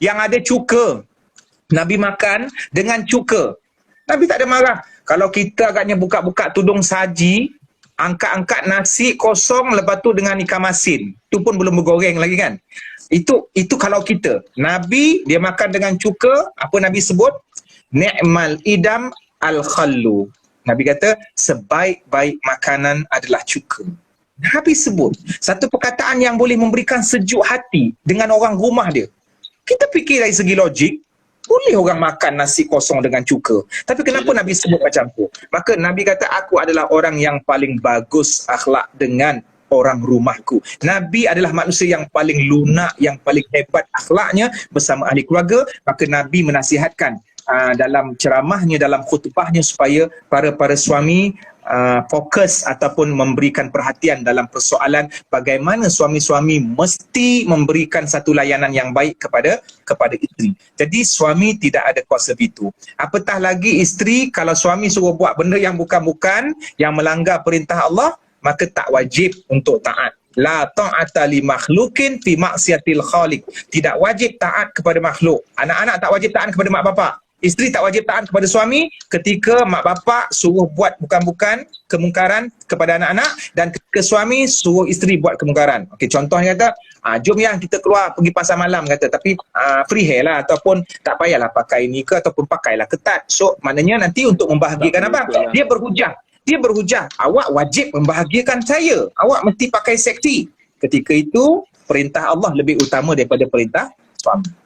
Yang ada cuka. Nabi makan dengan cuka. Nabi tak ada marah. Kalau kita agaknya buka-buka tudung saji, angkat-angkat nasi kosong, lepas tu dengan ikan masin. Tu pun belum bergoreng lagi kan. Itu kalau kita. Nabi dia makan dengan cuka, apa Nabi sebut? Ni'mal idam al-khallu. Nabi kata sebaik-baik makanan adalah cuka. Nabi sebut satu perkataan yang boleh memberikan sejuk hati dengan orang rumah dia. Kita fikir dari segi logik, boleh orang makan nasi kosong dengan cuka. Tapi kenapa Nabi sebut macam tu? Maka Nabi kata aku adalah orang yang paling bagus akhlak dengan orang rumahku. Nabi adalah manusia yang paling lunak, yang paling hebat akhlaknya bersama ahli keluarga. Maka Nabi menasihatkan dalam ceramahnya, dalam khutbahnya supaya para suami fokus ataupun memberikan perhatian dalam persoalan bagaimana suami-suami mesti memberikan satu layanan yang baik kepada isteri. Jadi suami tidak ada kuasa veto. Apatah lagi isteri, kalau suami suruh buat benda yang bukan-bukan, yang melanggar perintah Allah, maka tak wajib untuk taat. La ta'ata li makhlukin fi maksiatil khaliq. Tidak wajib taat kepada makhluk. Anak-anak tak wajib taat kepada mak bapak. Isteri tak wajib taat kepada suami ketika mak bapak suruh buat bukan-bukan kemungkaran kepada anak-anak, dan ketika suami suruh isteri buat kemungkaran. Okey, contohnya kata, jom yang kita keluar pergi pasar malam kata, tapi free hair lah, ataupun tak payahlah pakai ni ke, ataupun pakailah ketat. So maknanya nanti untuk membahagiakan abang, dia berhujah, awak wajib membahagiakan saya, awak mesti pakai seksi. Ketika itu perintah Allah lebih utama daripada perintah suami.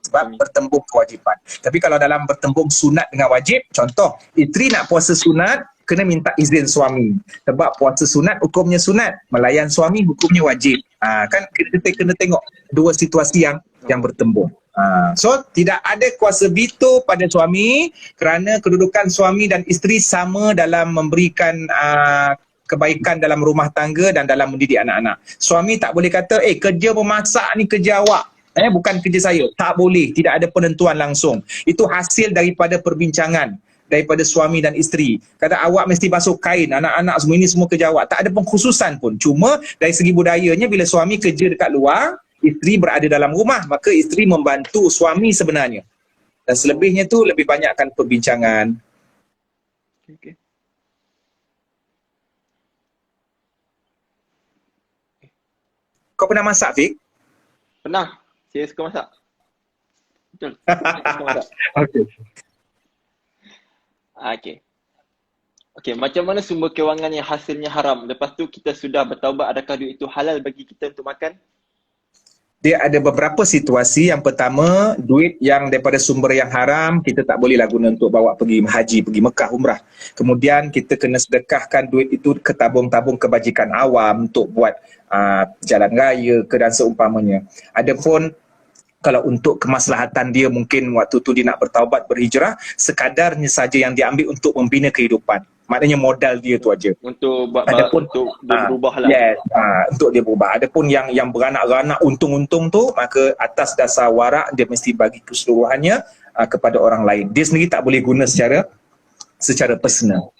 Sebab bertembung kewajipan. Tapi kalau dalam bertembung sunat dengan wajib, contoh, isteri nak puasa sunat, kena minta izin suami. Sebab puasa sunat, hukumnya sunat. Melayan suami, hukumnya wajib. Kan kita kena tengok dua situasi yang bertembung. So, tidak ada kuasa veto pada suami kerana kedudukan suami dan isteri sama dalam memberikan kebaikan dalam rumah tangga dan dalam mendidik anak-anak. Suami tak boleh kata, kerja memasak ni kerja awak. Bukan kerja saya. Tak boleh. Tidak ada penentuan langsung. Itu hasil daripada perbincangan daripada suami dan isteri. Kata awak mesti basuh kain, anak-anak semua ini semua kerja awak. Tak ada pengkhususan pun. Cuma dari segi budayanya, bila suami kerja dekat luar, isteri berada dalam rumah, maka isteri membantu suami sebenarnya. Dan selebihnya tu lebih banyakkan perbincangan. Okay. Kau pernah masak, Fik? Pernah. Saya suka masak. Betul. Saya suka masak. Okey, macam mana sumber kewangan yang hasilnya haram? Lepas tu kita sudah bertaubat, adakah duit itu halal bagi kita untuk makan? Dia ada beberapa situasi. Yang pertama, duit yang daripada sumber yang haram, kita tak bolehlah guna untuk bawa pergi haji, pergi Mekah, umrah. Kemudian kita kena sedekahkan duit itu ke tabung-tabung kebajikan awam untuk buat jalan raya ke dan seumpamanya. Adapun kalau untuk kemaslahatan dia, mungkin waktu tu dia nak bertaubat, berhijrah, sekadarnya saja yang diambil untuk membina kehidupan. Maknanya modal dia tu aja. Untuk buat untuk dia berubah lah. Yes, untuk dia berubah. Adapun yang beranak-ranak untung-untung tu, maka atas dasar warak dia mesti bagi keseluruhannya kepada orang lain. Dia sendiri tak boleh guna secara personal.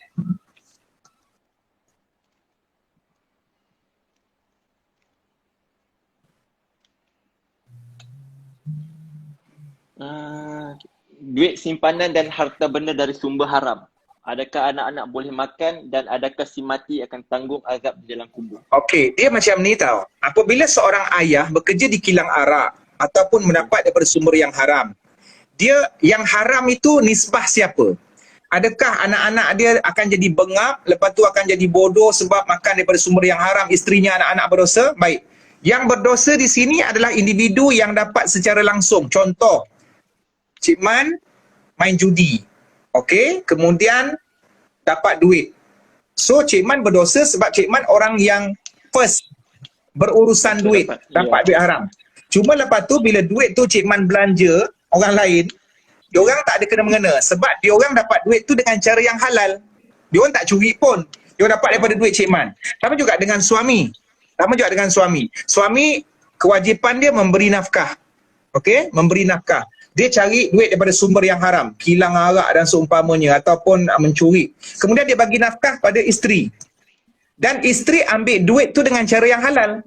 Duit simpanan dan harta benda dari sumber haram. Adakah anak-anak boleh makan dan adakah si mati akan tanggung azab di dalam kubur? Okey, dia macam ni tau. Apabila seorang ayah bekerja di kilang arak ataupun mendapat daripada sumber yang haram, dia yang haram itu nisbah siapa? Adakah anak-anak dia akan jadi bengap, lepas tu akan jadi bodoh sebab makan daripada sumber yang haram, isterinya anak-anak berdosa? Baik. Yang berdosa di sini adalah individu yang dapat secara langsung. Contoh, Cik Man main judi. Okey, kemudian dapat duit. So Cik Man berdosa sebab Cik Man orang yang first berurusan duit, dapat duit haram. Cuma lepas tu bila duit tu Cik Man belanja orang lain, diorang tak ada kena-mengena sebab diorang dapat duit tu dengan cara yang halal. Diorang tak curi pun. Diorang dapat daripada duit Cik Man. Sama juga dengan suami. Suami kewajipan dia memberi nafkah. Okey, memberi nafkah. Dia cari duit daripada sumber yang haram, kilang arak dan seumpamanya, ataupun mencuri. Kemudian dia bagi nafkah pada isteri. Dan isteri ambil duit tu dengan cara yang halal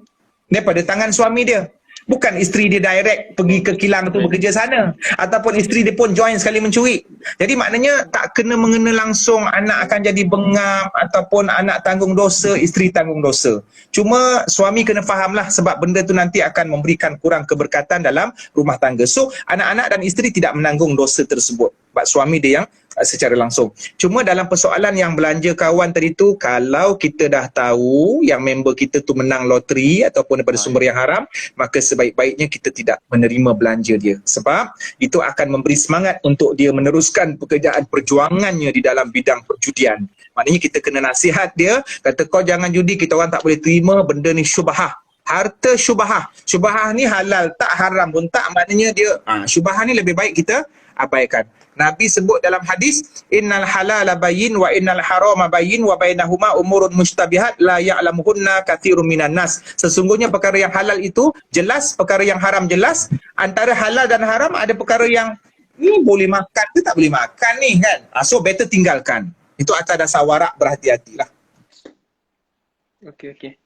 daripada tangan suami dia. Bukan isteri dia direct pergi ke kilang tu bekerja sana. Ataupun isteri dia pun join sekali mencuri. Jadi maknanya tak kena mengena langsung anak akan jadi bengap ataupun anak tanggung dosa, isteri tanggung dosa. Cuma suami kena fahamlah sebab benda tu nanti akan memberikan kurang keberkatan dalam rumah tangga. So anak-anak dan isteri tidak menanggung dosa tersebut. Sebab suami dia yang secara langsung. Cuma dalam persoalan yang belanja kawan tadi tu, kalau kita dah tahu yang member kita tu menang loteri ataupun daripada sumber yang haram, maka sebaik-baiknya kita tidak menerima belanja dia. Sebab itu akan memberi semangat untuk dia meneruskan pekerjaan perjuangannya di dalam bidang perjudian. Maknanya kita kena nasihat dia, kata kau jangan judi, kita orang tak boleh terima benda ni syubhah. Harta syubhah. Syubhah ni halal tak, haram pun tak, maknanya dia syubhah ni lebih baik kita abaikan. Nabi sebut dalam hadis, innal halala bayyin wa innal harama bayyin wa bainahuma umurun mustabihat la ya'lamuhunna katsirun minan nas. Sesungguhnya perkara yang halal itu jelas, perkara yang haram jelas. Antara halal dan haram ada perkara yang boleh makan ke tak boleh makan ni kan. So better tinggalkan. Itu atas dasar warak, berhati-hatilah. Okey.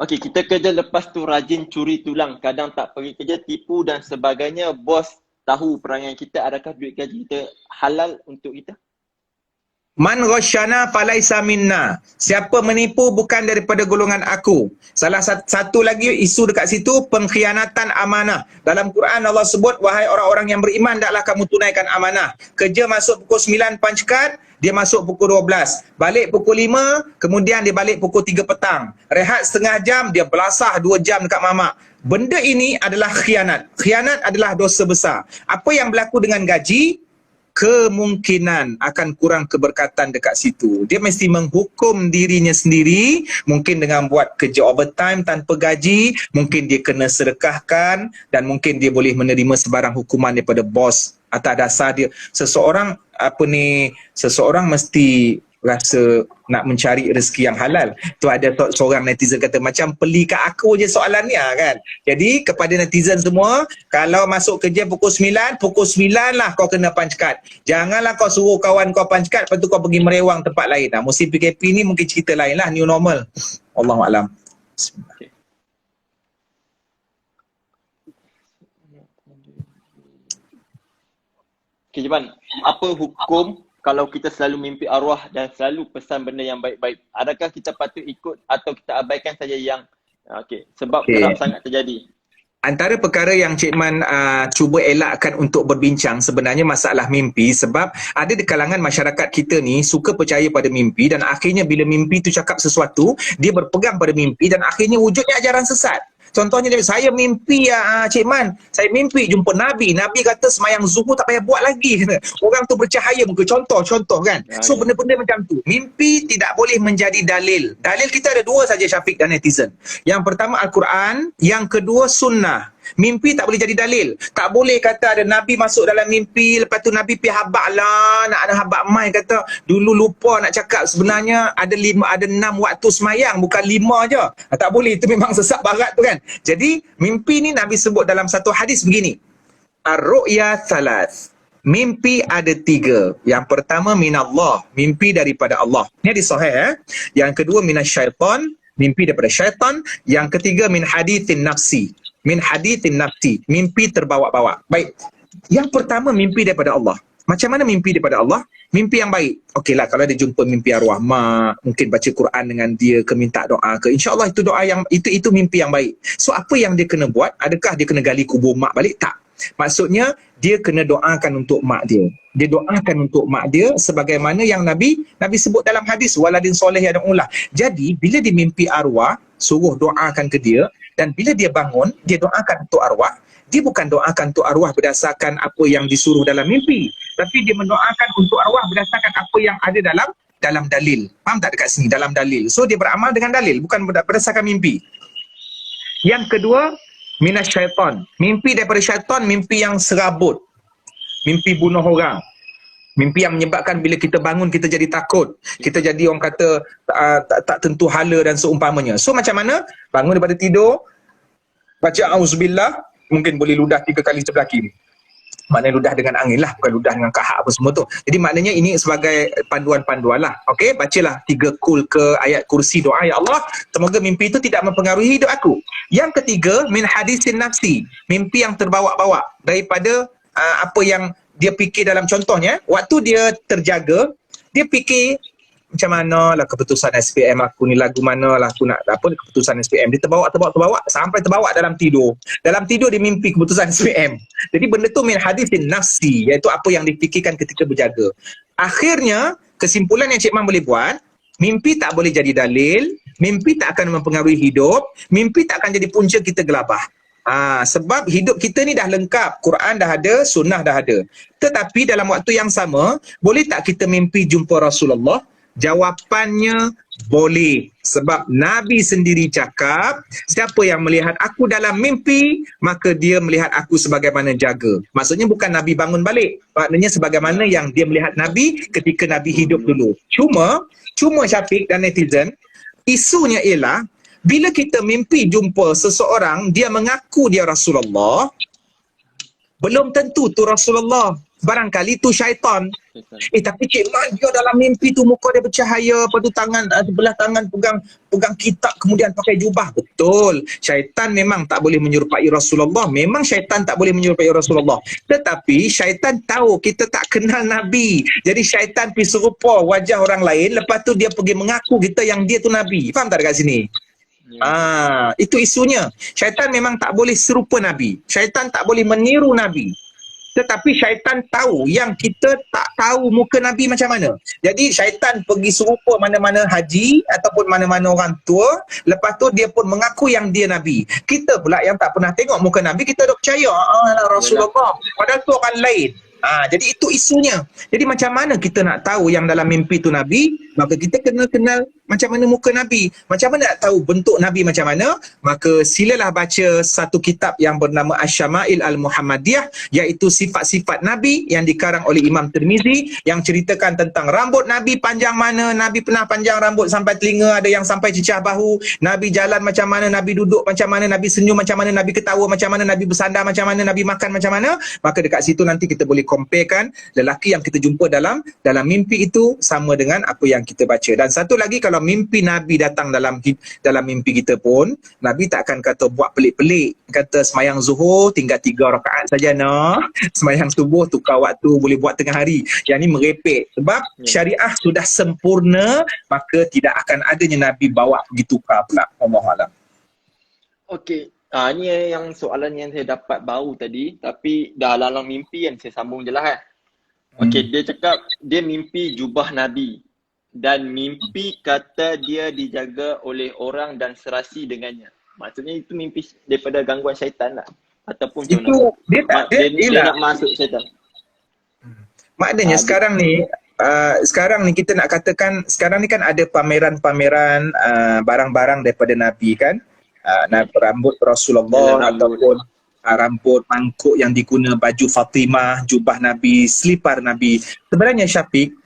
Okey, kita kerja lepas tu rajin curi tulang, kadang tak pergi kerja, tipu dan sebagainya. Bos tahu perangai kita, adakah duit gaji kita halal untuk kita? Man ghasyana falaisa minna. Siapa menipu bukan daripada golongan aku. Salah satu lagi isu dekat situ, pengkhianatan amanah. Dalam Quran Allah sebut, wahai orang-orang yang beriman, taklah kamu tunaikan amanah. Kerja masuk pukul 9 punch card, dia masuk pukul 12. Balik pukul 5, kemudian dia balik pukul 3 petang. Rehat setengah jam, dia belasah 2 jam dekat mamak. Benda ini adalah khianat. Khianat adalah dosa besar. Apa yang berlaku dengan gaji? Kemungkinan akan kurang keberkatan dekat situ. Dia mesti menghukum dirinya sendiri, mungkin dengan buat kerja overtime tanpa gaji, mungkin dia kena sedekahkan, dan mungkin dia boleh menerima sebarang hukuman daripada bos. Atas dasar dia, seseorang mesti rasa nak mencari rezeki yang halal. Tu ada seorang netizen kata, macam peli kat aku je soalan ni kan. Jadi kepada netizen semua, kalau masuk kerja pukul 9 lah kau kena punch card. Janganlah kau suruh kawan kau punch card, lepas tu kau pergi merewang tempat lain. Musim PKP ni mungkin cerita lain lah, new normal. Allahuakbar. Okay, Jeban, apa hukum kalau kita selalu mimpi arwah dan selalu pesan benda yang baik-baik? Adakah kita patut ikut atau kita abaikan saja yang sebab kerap sangat terjadi? Antara perkara yang Cik Man cuba elakkan untuk berbincang sebenarnya masalah mimpi, sebab ada di kalangan masyarakat kita ni suka percaya pada mimpi, dan akhirnya bila mimpi tu cakap sesuatu, dia berpegang pada mimpi dan akhirnya wujudnya ajaran sesat. Contohnya saya mimpi Cik Man, saya mimpi jumpa Nabi. Nabi kata semayang zuhur tak payah buat lagi. Orang tu bercahaya muka. Contoh kan. So benda-benda macam tu. Mimpi tidak boleh menjadi dalil. Dalil kita ada dua saja, Syafiq dan netizen. Yang pertama Al-Quran, yang kedua sunnah. Mimpi tak boleh jadi dalil. Tak boleh kata ada Nabi masuk dalam mimpi, lepas tu Nabi pergi habak lah, nak ada habak mai, kata dulu lupa nak cakap sebenarnya ada 6 waktu semayang, bukan 5 je. Tak boleh, itu memang sesat barat tu kan. Jadi mimpi ni Nabi sebut dalam satu hadis begini, ar-ru'ya thalath. Mimpi ada 3. Yang pertama minallah, mimpi daripada Allah. Ini hadis sahih. Yang kedua minasyaitan, mimpi daripada syaitan. Yang ketiga min hadithin nafsi, min hadithin nafsi, mimpi terbawa-bawa. Baik, yang pertama mimpi daripada Allah. Macam mana mimpi daripada Allah? Mimpi yang baik. Okeylah, kalau dia jumpa mimpi arwah mak, mungkin baca Quran dengan dia ke, minta doa ke, InsyaAllah itu doa yang itu mimpi yang baik. So apa yang dia kena buat? Adakah dia kena gali kubur mak balik? Tak. Maksudnya dia kena doakan untuk mak dia. Dia doakan untuk mak dia sebagaimana yang Nabi sebut dalam hadis, waladin soleh yad'ulah. Jadi bila dia mimpi arwah, suruh doakan ke dia, dan bila dia bangun, dia doakan untuk arwah. Dia bukan doakan untuk arwah berdasarkan apa yang disuruh dalam mimpi, tapi dia mendoakan untuk arwah berdasarkan apa yang ada dalam dalil. Faham tak dekat sini? Dalam dalil. So dia beramal dengan dalil, bukan berdasarkan mimpi. Yang kedua, minasyaitan. Mimpi daripada syaitan, mimpi yang serabut. Mimpi bunuh orang. Mimpi yang menyebabkan bila kita bangun kita jadi takut. Kita jadi orang kata tak tentu hala dan seumpamanya. So macam mana? Bangun daripada tidur, baca auzubillah, mungkin boleh ludah 3 kali sebelah kiri. Maknanya ludah dengan angin lah, bukan ludah dengan kahak apa semua tu. Jadi maknanya ini sebagai panduan-panduan lah. Okey, bacalah 3 kul ke ayat kursi doa, ya Allah, semoga mimpi itu tidak mempengaruhi hidup aku. Yang ketiga, min hadisin nafsi, mimpi yang terbawa-bawa daripada apa yang dia fikir. Dalam contohnya, waktu dia terjaga, dia fikir macam mana lah keputusan SPM aku ni, lagu mana lah aku nak apa keputusan SPM. Dia terbawa sampai terbawa dalam tidur. Dalam tidur dia mimpi keputusan SPM. Jadi benda tu min hadisin nafsi, iaitu apa yang difikirkan ketika berjaga. Akhirnya kesimpulan yang Cik Man boleh buat, mimpi tak boleh jadi dalil, mimpi tak akan mempengaruhi hidup, mimpi tak akan jadi punca kita gelabah. Sebab hidup kita ni dah lengkap, Quran dah ada, sunnah dah ada. Tetapi dalam waktu yang sama, boleh tak kita mimpi jumpa Rasulullah? Jawapannya boleh. Sebab Nabi sendiri cakap, siapa yang melihat aku dalam mimpi, maka dia melihat aku sebagaimana jaga. Maksudnya bukan Nabi bangun balik, maknanya sebagaimana yang dia melihat Nabi ketika Nabi hidup dulu. Cuma Syafiq dan netizen, isunya ialah bila kita mimpi jumpa seseorang, dia mengaku dia Rasulullah, belum tentu tu Rasulullah. Barangkali tu syaitan. Tapi Cik Man, dia dalam mimpi tu muka dia bercahaya, lepas tu tangan, sebelah tangan pegang kitab, kemudian pakai jubah. Betul, syaitan memang tak boleh menyerupai Rasulullah. Memang syaitan tak boleh menyerupai Rasulullah. Tetapi syaitan tahu kita tak kenal Nabi. Jadi syaitan pergi serupa wajah orang lain, lepas tu dia pergi mengaku kita yang dia tu Nabi. Faham tak dekat sini? Itu isunya. Syaitan memang tak boleh serupa Nabi. Syaitan tak boleh meniru Nabi. Tetapi syaitan tahu yang kita tak tahu muka Nabi macam mana. Jadi syaitan pergi serupa mana-mana haji ataupun mana-mana orang tua, lepas tu dia pun mengaku yang dia Nabi. Kita pula yang tak pernah tengok muka Nabi, kita dah percaya Rasulullah, padahal tu orang lain. Jadi itu isunya. Jadi macam mana kita nak tahu yang dalam mimpi tu Nabi? Maka kita kena kenal macam mana muka Nabi. Macam mana nak tahu bentuk Nabi macam mana? Maka silalah baca satu kitab yang bernama Asy-Syama'il Al-Muhammadiyah, iaitu sifat-sifat Nabi yang dikarang oleh Imam Tirmizi, yang ceritakan tentang rambut Nabi panjang mana, Nabi pernah panjang rambut sampai telinga, ada yang sampai cecah bahu, Nabi jalan macam mana, Nabi duduk macam mana, Nabi senyum macam mana, Nabi ketawa macam mana, Nabi bersandar macam mana, Nabi makan macam mana. Maka dekat situ nanti kita boleh comparekan lelaki yang kita jumpa dalam mimpi itu sama dengan apa yang kita baca. Dan satu lagi, kalau mimpi Nabi datang dalam mimpi kita pun, Nabi tak akan kata buat pelik-pelik, kata semayang zuhur tinggal 3 rakaat saja semayang subuh tukar waktu, boleh buat tengah hari. Yang ni merepek. Sebab syariah sudah sempurna, maka tidak akan adanya Nabi bawa pergi tukar pula. Allahuakbar. Okey. Ni yang soalan yang saya dapat baru tadi, tapi dah dalam mimpi kan, saya sambung je lah Okey, dia cakap dia mimpi jubah Nabi dan mimpi kata dia dijaga oleh orang dan serasi dengannya. Maksudnya itu mimpi daripada gangguan syaitan lah. Ataupun itu dia nak masuk syaitan. Maknanya sekarang ni kita nak katakan, sekarang ni kan ada pameran-pameran barang-barang daripada Nabi kan. Rambut Rasulullah ataupun rambut mangkuk yang diguna, baju Fatimah, jubah Nabi, selipar Nabi. Sebenarnya Syafiq,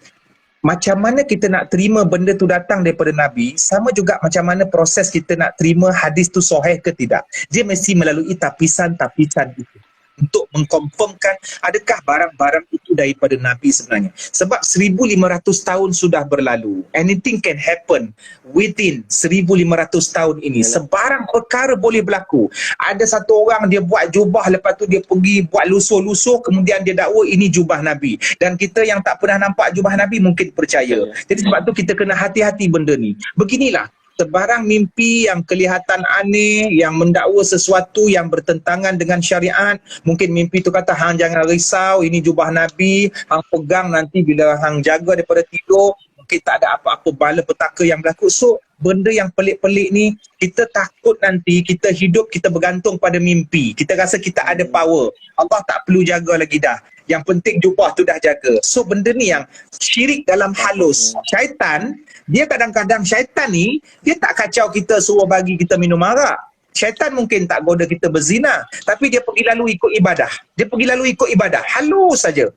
macam mana kita nak terima benda tu datang daripada Nabi, sama juga macam mana proses kita nak terima hadis tu sahih ke tidak. Dia mesti melalui tapisan-tapisan itu untuk mengkonfirmkan adakah barang-barang itu daripada Nabi sebenarnya. Sebab 1500 tahun sudah berlalu. Anything can happen within 1500 tahun ini. Sebarang perkara boleh berlaku. Ada satu orang dia buat jubah, lepas tu dia pergi buat lusuh-lusuh, kemudian dia dakwa ini jubah Nabi. Dan kita yang tak pernah nampak jubah Nabi mungkin percaya. Jadi sebab tu kita kena hati-hati benda ni. Beginilah, sebarang mimpi yang kelihatan aneh, yang mendakwa sesuatu yang bertentangan dengan syariat. Mungkin mimpi tu kata, hang jangan risau, ini jubah Nabi, hang pegang nanti bila hang jaga daripada tidur, mungkin tak ada apa-apa bala petaka yang berlaku. So benda yang pelik-pelik ni, kita takut nanti kita hidup, kita bergantung pada mimpi. Kita rasa kita ada power. Allah tak perlu jaga lagi dah. Yang penting jubah tu dah jaga. So benda ni yang syirik dalam halus. Syaitan, dia kadang-kadang syaitan ni, dia tak kacau kita suruh bagi kita minum arak. Syaitan mungkin tak goda kita berzina, tapi dia pergi lalu ikut ibadah. Dia pergi lalu ikut ibadah. Halus saja.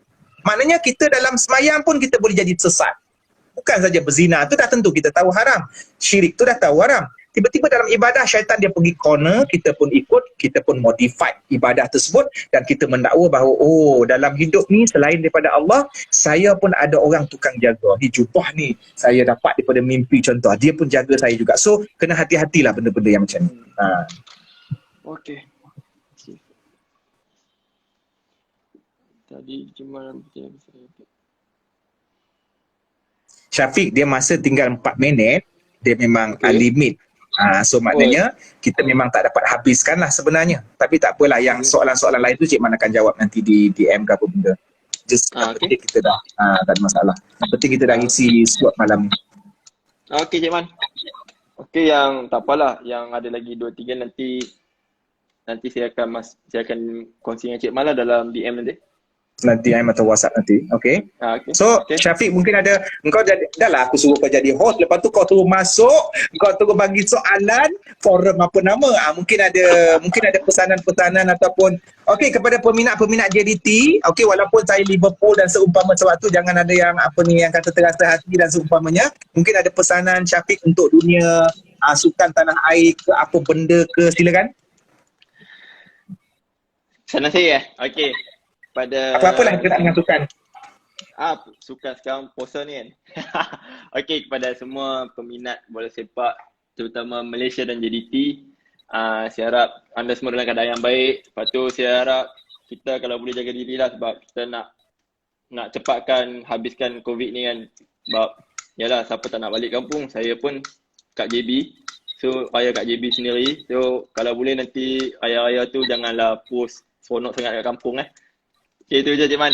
Maknanya kita dalam semayang pun kita boleh jadi sesat. Bukan saja berzina tu dah tentu kita tahu haram. Syirik tu dah tahu haram. tiba-tiba dalam ibadah syaitan dia pergi corner, kita pun ikut, kita pun modify ibadah tersebut dan kita mendakwa bahawa dalam hidup ni selain daripada Allah, saya pun ada orang tukang jaga. Ni jubah ni saya dapat daripada mimpi contoh. Dia pun jaga saya juga. So kena hati-hatilah benda-benda yang macam ni. Okey. Tadi cuma Syafiq, dia masa tinggal 4 minit, dia memang limit. So maknanya kita memang tak dapat habiskan lah sebenarnya. Tapi tak apalah, yang soalan-soalan lain tu Cik Man akan jawab nanti di DM ke apa benda. Just penting kita dah, tak ada masalah. Yang penting kita dah isi slot malam ni. Okey Cik Man. Okey, yang tak apalah, yang ada lagi 2-3 nanti saya akan kongsi dengan Cik Man lah dalam DM nanti. Nanti atau WhatsApp nanti. Okay. Okay. So Syafiq, mungkin ada, engkau jadi, dah lah aku suruh kau jadi host, lepas tu kau terus masuk, kau terus bagi soalan forum apa nama. Mungkin ada pesanan-pesanan ataupun kepada peminat-peminat JDT, walaupun saya Liverpool dan seumpama sewaktu, jangan ada yang yang kata terasa hati dan seumpamanya. Mungkin ada pesanan Syafiq untuk dunia sukan tanah air ke apa benda ke, silakan. Sana saya okey. Pada apa-apalah berkaitan dengan sukan. Sukan sekarang puasa ni kan. Okey, kepada semua peminat bola sepak terutama Malaysia dan JDT, saya harap anda semua dalam keadaan yang baik. Lepas tu saya harap kita kalau boleh jaga diri lah, sebab kita nak cepatkan habiskan COVID ni kan. Sebab yalah, siapa tak nak balik kampung, saya pun kat JB. So raya kat JB sendiri. So kalau boleh nanti raya-raya tu janganlah post seronok sangat kat kampung Okay, itu je Cik Man.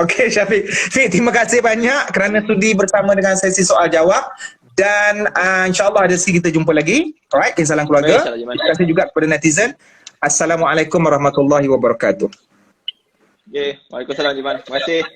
Okay Syafiq. Terima kasih banyak kerana sudi bersama dengan sesi soal jawab. Dan insyaAllah ada sesi kita jumpa lagi. Alright, salam keluarga. Terima kasih juga kepada netizen. Assalamualaikum warahmatullahi wabarakatuh. Okay, waalaikumsalam Cik Man. Terima kasih.